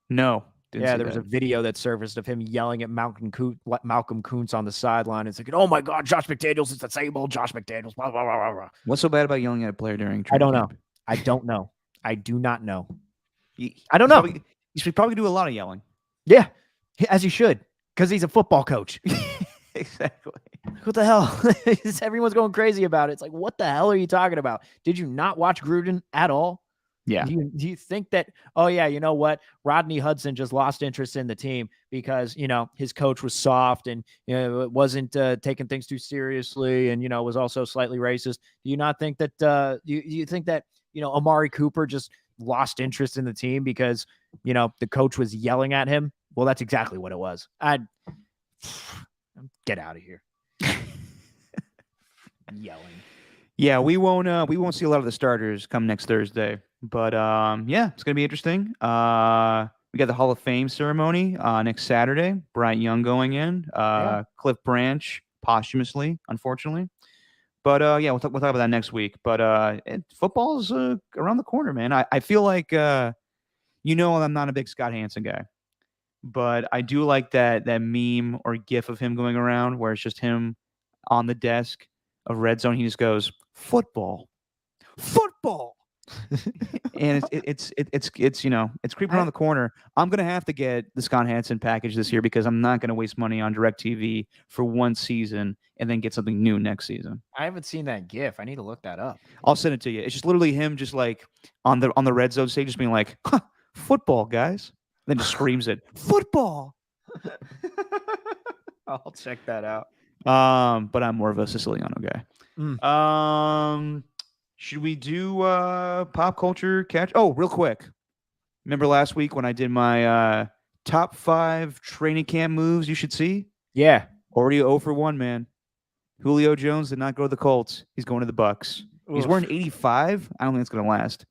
Speaker 1: No.
Speaker 2: Yeah, there was a video that surfaced of him yelling at Malcolm Kuntz on the sideline. It's like, oh my God, Josh McDaniels is disabled. Josh McDaniels. Blah, blah, blah, blah.
Speaker 1: What's so bad about yelling at a player during
Speaker 2: I don't
Speaker 1: camp?
Speaker 2: know. I don't know. I do not know.
Speaker 1: I don't know. You should probably do a lot of yelling.
Speaker 2: Yeah, as you should, because he's a football coach.
Speaker 1: Exactly.
Speaker 2: What the hell? Everyone's going crazy about it. It's like, what the hell are you talking about? Did you not watch Gruden at all?
Speaker 1: Yeah.
Speaker 2: Do you think that, oh, yeah, you know what? Rodney Hudson just lost interest in the team because, his coach was soft and, wasn't taking things too seriously and, was also slightly racist. Do you not think that, you think that, Amari Cooper just lost interest in the team because, the coach was yelling at him? Well, that's exactly what it was. Get out of here. Yelling.
Speaker 1: Yeah, we won't see a lot of the starters come next Thursday. But yeah, it's gonna be interesting. We got the Hall of Fame ceremony next Saturday. Bryant Young going in. Cliff Branch posthumously, unfortunately. But yeah, we'll talk about that next week. But football's around the corner, man. I feel like I'm not a big Scott Hansen guy. But I do like that meme or GIF of him going around where it's just him on the desk of Red Zone. He just goes, football, and it's creeping around the corner. I'm gonna have to get the Scott Hansen package this year because I'm not gonna waste money on DirecTV for one season and then get something new next season.
Speaker 2: I haven't seen that GIF. I need to look that up.
Speaker 1: I'll send it to you. It's just literally him just like on the Red Zone stage, just being like, huh, football, guys. Then just screams it, football.
Speaker 2: I'll check that out.
Speaker 1: But I'm more of a Siciliano guy. Should we do pop culture catch? Oh, real quick. Remember last week when I did my top 5 training camp moves you should see?
Speaker 2: Yeah.
Speaker 1: Already 0 for 1, man. Julio Jones did not go to the Colts. He's going to the Bucks. Oof. He's wearing 85. I don't think it's going to last.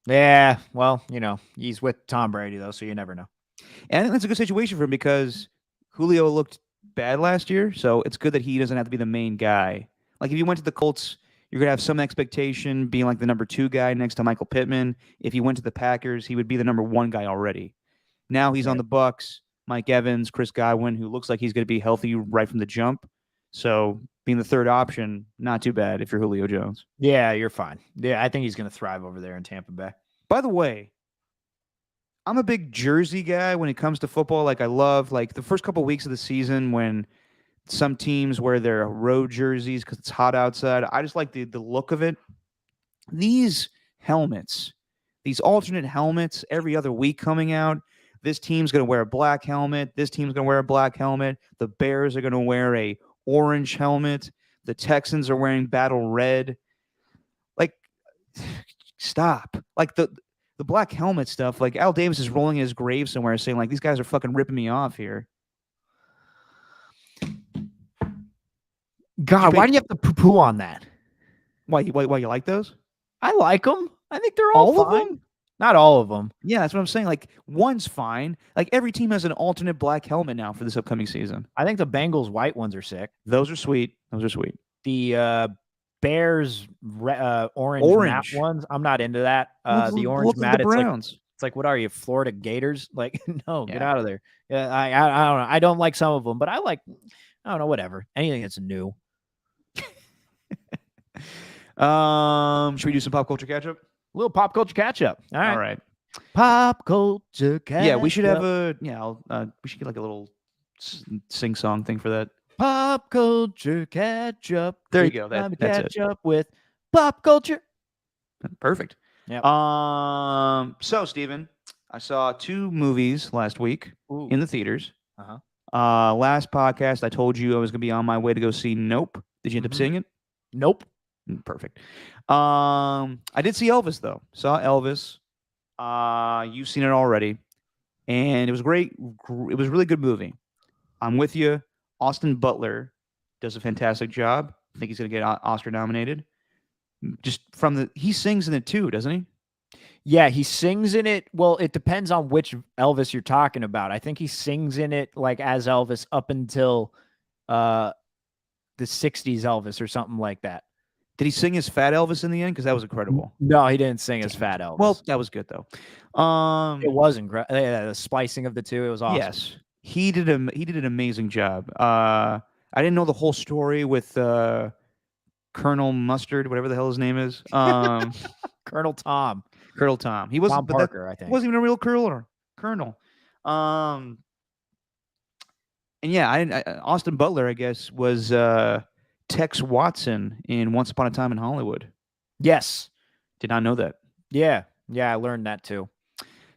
Speaker 2: Yeah, well, he's with Tom Brady, though, so you never know.
Speaker 1: And I think that's a good situation for him because Julio looked bad last year, so it's good that he doesn't have to be the main guy. Like, if you went to the Colts, you're going to have some expectation being like the number 2 guy next to Michael Pittman. If he went to the Packers, he would be the number 1 guy already. Now he's on the Bucks, Mike Evans, Chris Godwin, who looks like he's going to be healthy right from the jump. So being the third option, not too bad if you're Julio Jones.
Speaker 2: Yeah, you're fine. Yeah, I think he's going to thrive over there in Tampa Bay.
Speaker 1: By the way, I'm a big jersey guy when it comes to football. Like I love like the first couple weeks of the season when some teams wear their road jerseys because it's hot outside. I just like the look of it. These helmets, these alternate helmets every other week coming out. This team's going to wear a black helmet. This team's going to wear a black helmet. The Bears are going to wear a orange helmet. The Texans are wearing battle red. Like, stop. Like the black helmet stuff. Like Al Davis is rolling in his grave somewhere saying like these guys are fucking ripping me off here.
Speaker 2: God, why do you have to poo-poo on that?
Speaker 1: Why you like those?
Speaker 2: I like them. I think they're all fine.
Speaker 1: Of them?
Speaker 2: Not all of them.
Speaker 1: Yeah, that's what I'm saying. Like one's fine. Like every team has an alternate black helmet now for this upcoming season.
Speaker 2: I think the Bengals white ones are sick.
Speaker 1: Those are sweet.
Speaker 2: The Bears orange matte ones, I'm not into that. The orange matte,
Speaker 1: the Browns.
Speaker 2: It's like, what are you, Florida Gators? Like, no, get out of there. Yeah, I don't know. I don't like some of them, but I don't know, whatever. Anything that's new.
Speaker 1: Should we do some pop culture catch up?
Speaker 2: A little pop culture catch up. All
Speaker 1: right.
Speaker 2: Pop culture catch up.
Speaker 1: Yeah, we should have we should get like a little sing song thing for that.
Speaker 2: Pop culture catch up.
Speaker 1: There you go. That's
Speaker 2: catch up with pop culture.
Speaker 1: Perfect.
Speaker 2: Yeah.
Speaker 1: So Steven, I saw 2 movies last week in the theaters. Last podcast, I told you I was going to be on my way to go see Nope. Did you end up seeing it?
Speaker 2: Nope.
Speaker 1: Perfect. I did see Elvis though. Saw Elvis. You've seen it already, and it was great. It was a really good movie. I'm with you. Austin Butler does a fantastic job. I think he's going to get Oscar nominated. Just from he sings in it too, doesn't he?
Speaker 2: Yeah, he sings in it. Well, it depends on which Elvis you're talking about. I think he sings in it like as Elvis up until the 60s Elvis or something like that.
Speaker 1: Did he sing as Fat Elvis in the end? Because that was incredible.
Speaker 2: No, he didn't sing as Fat Elvis.
Speaker 1: Well, that was good though.
Speaker 2: It was incredible. The splicing of the two, it was awesome.
Speaker 1: Yes, he did an amazing job. I didn't know the whole story with Colonel Mustard, whatever the hell his name is.
Speaker 2: Colonel Tom.
Speaker 1: He wasn't
Speaker 2: Tom Parker, I think.
Speaker 1: Wasn't even a real Colonel. And yeah, Austin Butler, I guess, was Tex Watson in Once Upon a Time in Hollywood.
Speaker 2: Yes.
Speaker 1: Did not know that.
Speaker 2: Yeah, I learned that too.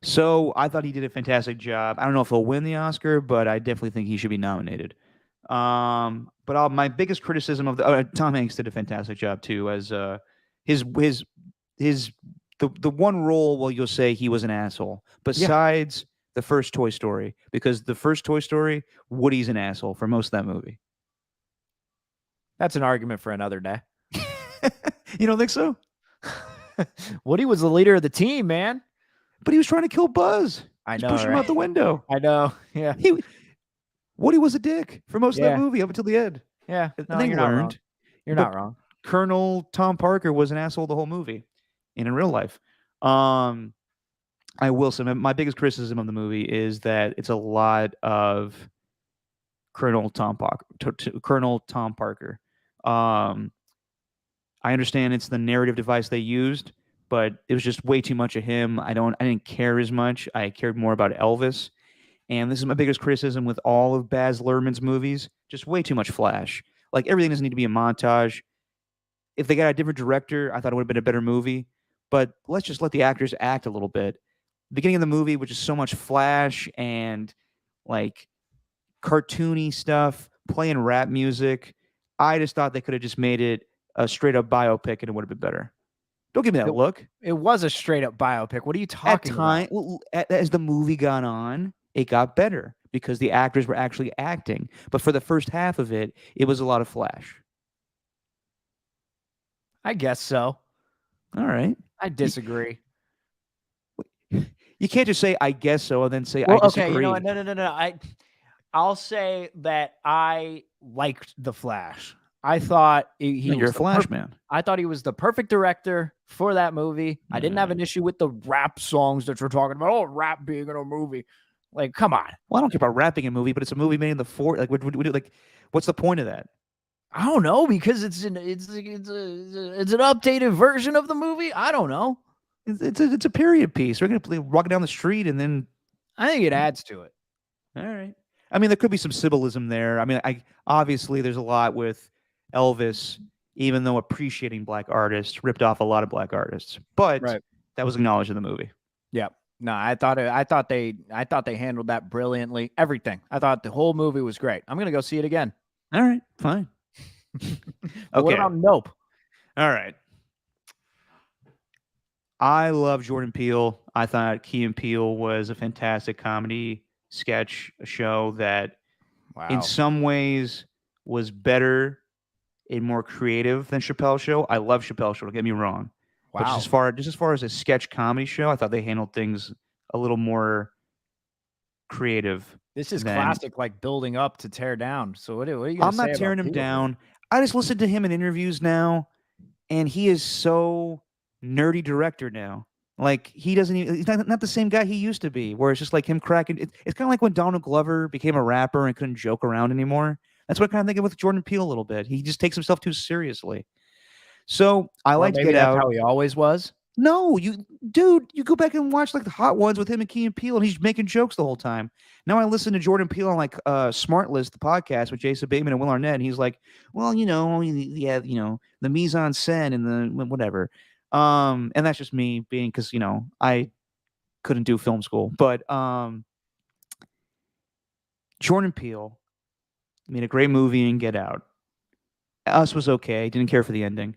Speaker 1: So I thought he did a fantastic job. I don't know if he'll win the Oscar, but I definitely think he should be nominated. But my biggest criticism of Tom Hanks did a fantastic job too, as the one role where you'll say he was an asshole. Besides the first Toy Story, because the first Toy Story, Woody's an asshole for most of that movie.
Speaker 2: That's an argument for another day.
Speaker 1: You don't think so?
Speaker 2: Woody was the leader of the team, man.
Speaker 1: But he was trying to kill Buzz.
Speaker 2: I know.
Speaker 1: Push him out the window.
Speaker 2: I know. Yeah.
Speaker 1: Woody was a dick for most of that movie up until the end.
Speaker 2: Yeah.
Speaker 1: No, you're not wrong.
Speaker 2: You're not wrong.
Speaker 1: Colonel Tom Parker was an asshole the whole movie, and in real life. I will say my biggest criticism of the movie is that it's a lot of Colonel Tom Parker. I understand it's the narrative device they used, but it was just way too much of him. I didn't care as much. I cared more about Elvis. And this is my biggest criticism with all of Baz Luhrmann's movies. Just way too much flash. Like everything doesn't need to be a montage. If they got a different director, I thought it would have been a better movie. But let's just let the actors act a little bit. The beginning of the movie, which is so much flash and like cartoony stuff, playing rap music, I just thought they could have just made it a straight up biopic and it would have been better. Don't give me that look.
Speaker 2: It was a straight up biopic. What are you talking about?
Speaker 1: Well, as the movie got on, it got better because the actors were actually acting. But for the first half of it, it was a lot of flash.
Speaker 2: I guess so.
Speaker 1: All right.
Speaker 2: I disagree.
Speaker 1: You can't just say I guess so and then say
Speaker 2: I
Speaker 1: disagree.
Speaker 2: Okay, you know what? No. I'll say that I liked The Flash. I thought
Speaker 1: you're a Flash man.
Speaker 2: I thought he was the perfect director for that movie. I didn't have an issue with the rap songs that you're talking about. Oh, rap being in a movie. Like, come on.
Speaker 1: Well, I don't care about rapping in a movie, but it's a movie made in the like, like, what's the point of that?
Speaker 2: I don't know, because it's an updated version of the movie. I don't know.
Speaker 1: It's a period piece. We're gonna play walking down the street and then
Speaker 2: I think it adds to it.
Speaker 1: all right. I mean, there could be some symbolism there. I mean, I obviously there's a lot with Elvis, even though appreciating black artists, ripped off a lot of black artists, but
Speaker 2: Right.
Speaker 1: that was acknowledged in the movie.
Speaker 2: Yeah. No, I thought they handled that brilliantly. Everything. I thought the whole movie was great. I'm gonna go see it again.
Speaker 1: All right, fine.
Speaker 2: But what
Speaker 1: Okay,
Speaker 2: about Nope?
Speaker 1: all right. I love Jordan Peele. I thought Key and Peele was a fantastic comedy sketch show that, in
Speaker 2: Wow.
Speaker 1: some ways, was better and more creative than Chappelle's show. I love Chappelle's show. Don't get me wrong, but
Speaker 2: Wow.
Speaker 1: just as far as a sketch comedy show, I thought they handled things a little more creative
Speaker 2: This is
Speaker 1: than.
Speaker 2: classic, like building up to tear down. So what are you gonna
Speaker 1: I'm
Speaker 2: say
Speaker 1: not
Speaker 2: about
Speaker 1: tearing him
Speaker 2: Peele here?
Speaker 1: down. I just listen to him in interviews now, and he is so nerdy director now. Like he doesn't even, he's not the same guy he used to be, where it's just like him cracking it's kind of like when Donald Glover became a rapper and couldn't joke around anymore. That's what I kind of think of with Jordan Peele a little bit. He just takes himself too seriously. So I
Speaker 2: Or
Speaker 1: liked
Speaker 2: maybe
Speaker 1: Get
Speaker 2: that's
Speaker 1: Out.
Speaker 2: how he always was.
Speaker 1: No, you go back and watch like the Hot Ones with him and Key and Peele, and he's making jokes the whole time. Now I listen to Jordan Peele on like Smart List, the podcast with Jason Bateman and Will Arnett, and he's like, well, yeah, the mise en scène and the whatever. And that's just me being because I couldn't do film school, but Jordan Peele made a great movie in Get Out. Us was okay. Didn't care for the ending.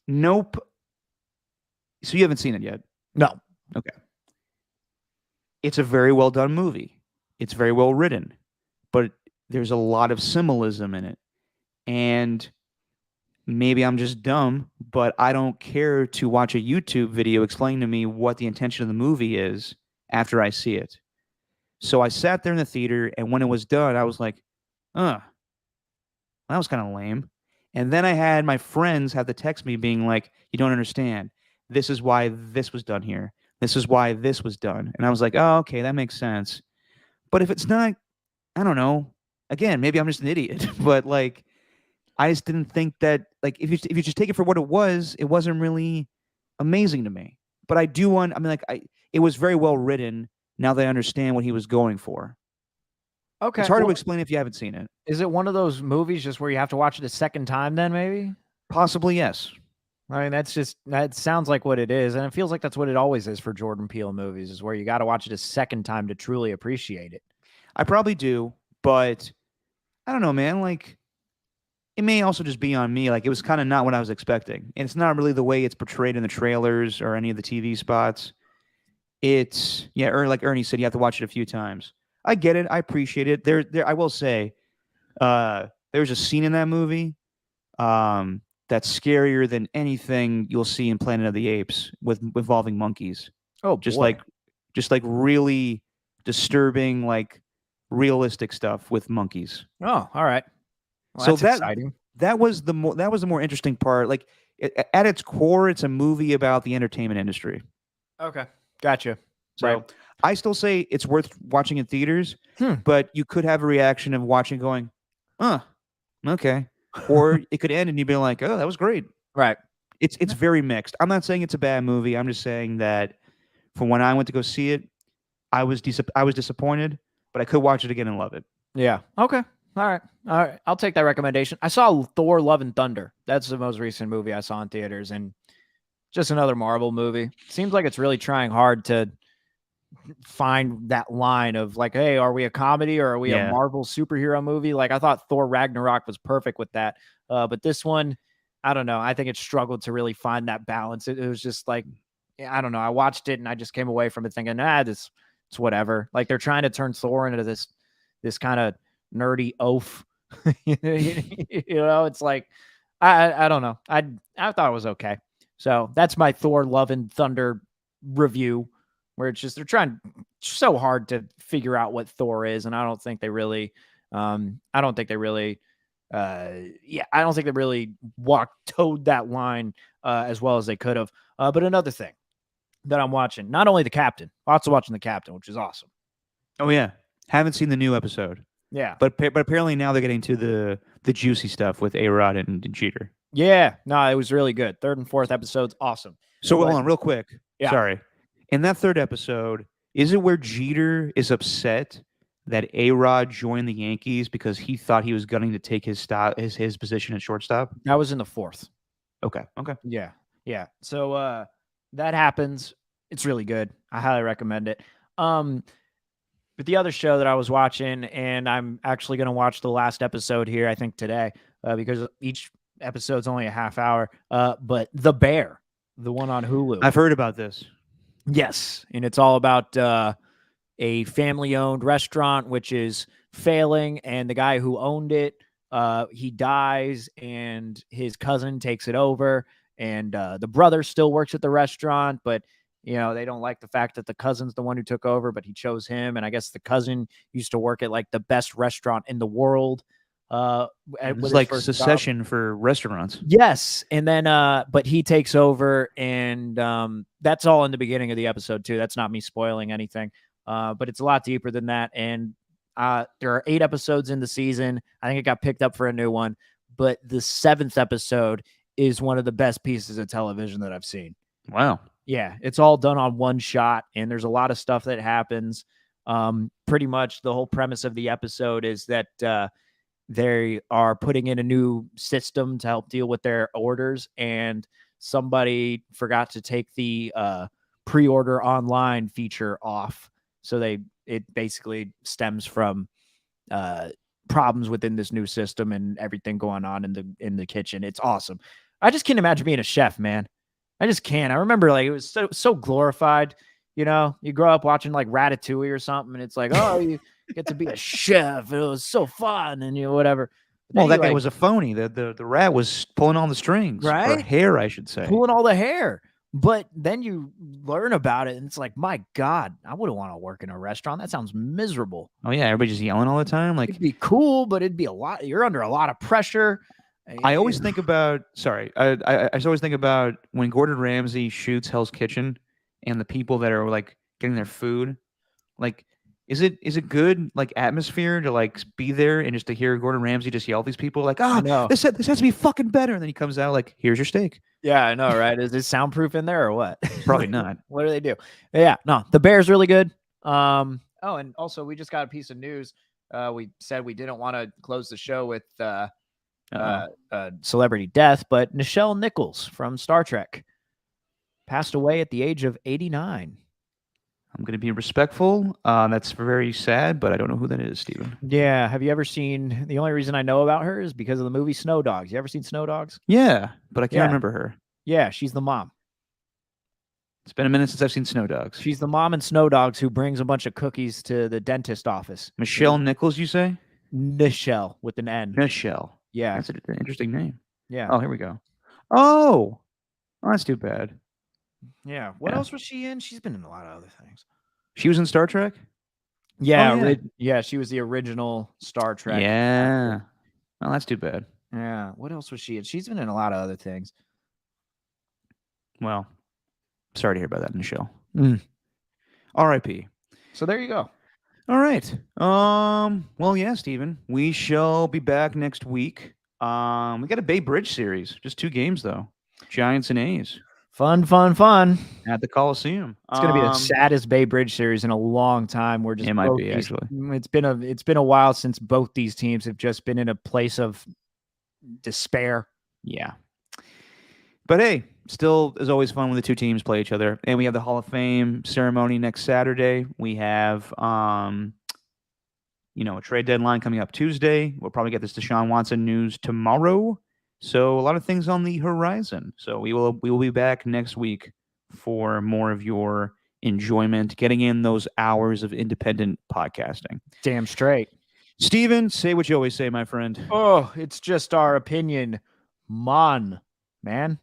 Speaker 1: Nope. So you haven't seen it yet?
Speaker 2: No.
Speaker 1: Okay. It's a very well done movie. It's very well written, but there's a lot of symbolism in it. And maybe I'm just dumb, but I don't care to watch a YouTube video explaining to me what the intention of the movie is after I see it. So I sat there in the theater, and when it was done, I was like, that was kind of lame. And then I had my friends have to text me being like, you don't understand. This is why this was done here. This is why this was done. And I was like, oh, okay, that makes sense. But if it's not, I don't know. Again, maybe I'm just an idiot, but like I just didn't think that like if you just take it for what it wasn't really amazing to me. But I do want I mean like I it was very well written now that I understand what he was going for. It's
Speaker 2: Okay.
Speaker 1: hard to
Speaker 2: Well,
Speaker 1: explain if you haven't seen it.
Speaker 2: is it one of those movies just where you have to watch it a second time then maybe?
Speaker 1: Possibly yes.
Speaker 2: I mean, that sounds like what it is, and it feels like that's what it always is for Jordan Peele movies, is where you got to watch it a second time to truly appreciate it.
Speaker 1: I probably do, but I don't know, man. Like it may also just be on me. Like it was kind of not what I was expecting. And it's not really the way it's portrayed in the trailers or any of the TV spots. It's yeah, or like Ernie said, you have to watch it a few times. I get it. I appreciate it. There I will say, there's a scene in that movie that's scarier than anything you'll see in Planet of the Apes with involving monkeys.
Speaker 2: Oh
Speaker 1: Just
Speaker 2: boy.
Speaker 1: like just like really disturbing, like realistic stuff with monkeys.
Speaker 2: Oh, all right. Well,
Speaker 1: So
Speaker 2: that's exciting.
Speaker 1: that was the more interesting part. Like at its core, it's a movie about the entertainment industry.
Speaker 2: Okay. Gotcha.
Speaker 1: So
Speaker 2: Right.
Speaker 1: I still say it's worth watching in theaters,
Speaker 2: Hmm.
Speaker 1: but you could have a reaction of watching going, okay. Or it could end and you'd be like, oh, that was great.
Speaker 2: Right.
Speaker 1: It's very mixed. I'm not saying it's a bad movie. I'm just saying that from when I went to go see it, I was disappointed, but I could watch it again and love it.
Speaker 2: Yeah. Okay. All right. All right. I'll take that recommendation. I saw Thor: Love and Thunder. That's the most recent movie I saw in theaters, and just another Marvel movie. Seems like it's really trying hard to find that line of like, hey, are we a comedy or are we a
Speaker 1: Yeah.
Speaker 2: Marvel superhero movie? Like I thought Thor Ragnarok was perfect with that. But this one, I don't know. I think it struggled to really find that balance. It was just like, I don't know. I watched it and I just came away from it thinking, this it's whatever. Like they're trying to turn Thor into this kind of nerdy oaf. It's like I don't know. I thought it was okay. So that's my Thor Love and Thunder review, where it's just they're trying so hard to figure out what Thor is, and I don't think they really I don't think they really I don't think they really towed that line as well as they could have. But another thing that I'm watching, not only The Captain, also watching The Captain, which is awesome.
Speaker 1: Oh yeah. Haven't seen the new episode.
Speaker 2: Yeah.
Speaker 1: But apparently now they're getting to the juicy stuff with A-Rod and Jeter.
Speaker 2: Yeah. No, it was really good. Third and fourth episodes, awesome.
Speaker 1: So
Speaker 2: But
Speaker 1: hold on, real quick.
Speaker 2: yeah,
Speaker 1: Sorry. In that third episode, is it where Jeter is upset that A-Rod joined the Yankees because he thought he was gunning to take his position at shortstop?
Speaker 2: that was in the fourth.
Speaker 1: Okay. Okay.
Speaker 2: Yeah. Yeah. So that happens. It's really good. I highly recommend it. But the other show that I was watching, and I'm actually going to watch the last episode here, I think today, because each episode's only a half hour. But The Bear, the one on Hulu.
Speaker 1: I've heard about this.
Speaker 2: Yes, and it's all about a family-owned restaurant which is failing, and the guy who owned it, he dies, and his cousin takes it over, and the brother still works at the restaurant, but they don't like the fact that the cousin's the one who took over, but he chose him, and I guess the cousin used to work at like the best restaurant in the world.
Speaker 1: It's like Succession for restaurants.
Speaker 2: Yes, and then but he takes over, and that's all in the beginning of the episode too. That's not me spoiling anything, but it's a lot deeper than that. And there are 8 episodes in the season. I think it got picked up for a new one, but the 7th episode is one of the best pieces of television that I've seen.
Speaker 1: Wow.
Speaker 2: Yeah, it's all done on one shot, and there's a lot of stuff that happens. Pretty much the whole premise of the episode is that they are putting in a new system to help deal with their orders, and somebody forgot to take the pre-order online feature off. So it basically stems from problems within this new system and everything going on in the kitchen. It's awesome. I just can't imagine being a chef, man. I just can't. I remember like it was so glorified. You grow up watching like Ratatouille or something, and it's like, oh, you get to be a chef. It was so fun, and whatever.
Speaker 1: Well, that guy was a phony. The rat was pulling on the strings,
Speaker 2: right?
Speaker 1: Or hair, I should say,
Speaker 2: pulling all the hair. But then you learn about it, and it's like, my God, I wouldn't want to work in a restaurant. That sounds miserable.
Speaker 1: Oh yeah, everybody just yelling all the time. Like
Speaker 2: it'd be cool, but it'd be a lot. You're under a lot of pressure.
Speaker 1: I always think about. Sorry, I always think about when Gordon Ramsay shoots Hell's Kitchen, and the people that are like getting their food. Like, is it good like atmosphere to like be there and just to hear Gordon Ramsay just yell at these people like, oh, this has to be fucking better, and then he comes out like, here's your steak.
Speaker 2: Yeah, I know, right? Is it soundproof in there or what?
Speaker 1: Probably not.
Speaker 2: What do they do? Yeah, no, The Bear's really good. Oh, and also we just got a piece of news. We said we didn't want to close the show with celebrity death, but Nichelle Nichols from Star Trek passed away at the age of 89.
Speaker 1: I'm going to be respectful. That's very sad, but I don't know who that is, Steven.
Speaker 2: Yeah. Have you ever seen, the only reason I know about her is because of the movie Snow Dogs. You ever seen Snow Dogs?
Speaker 1: Yeah, but I can't remember her.
Speaker 2: Yeah, she's the mom.
Speaker 1: It's been a minute since I've seen Snow Dogs.
Speaker 2: She's the mom in Snow Dogs who brings a bunch of cookies to the dentist office.
Speaker 1: Michelle Nichols, you say?
Speaker 2: Nichelle with an N.
Speaker 1: Nichelle.
Speaker 2: Yeah.
Speaker 1: That's an interesting name.
Speaker 2: Yeah.
Speaker 1: Oh, here we go. Oh, that's too bad.
Speaker 2: Yeah. What else was she in? She's been in a lot of other things.
Speaker 1: She was in Star Trek?
Speaker 2: Yeah. Yeah, she was the original Star Trek.
Speaker 1: Yeah. Oh, that's too bad.
Speaker 2: Yeah. What else was she in? She's been in a lot of other things.
Speaker 1: Well, sorry to hear about that, Michelle.
Speaker 2: R.I.P. So there you go.
Speaker 1: All right. Well, yeah, Steven. We shall be back next week. We got a Bay Bridge series. Just 2 games, though. Giants and A's.
Speaker 2: Fun.
Speaker 1: At the Coliseum.
Speaker 2: It's going to be the saddest Bay Bridge series in a long time.
Speaker 1: It might be, actually.
Speaker 2: It's been a while since both these teams have just been in a place of despair.
Speaker 1: Yeah. But hey, still is always fun when the 2 teams play each other. And we have the Hall of Fame ceremony next Saturday. We have a trade deadline coming up Tuesday. We'll probably get this Deshaun Watson news tomorrow. So a lot of things on the horizon. So we will be back next week for more of your enjoyment, getting in those hours of independent podcasting.
Speaker 2: Damn straight.
Speaker 1: Steven, say what you always say, my friend.
Speaker 2: Oh, it's just our opinion. Man.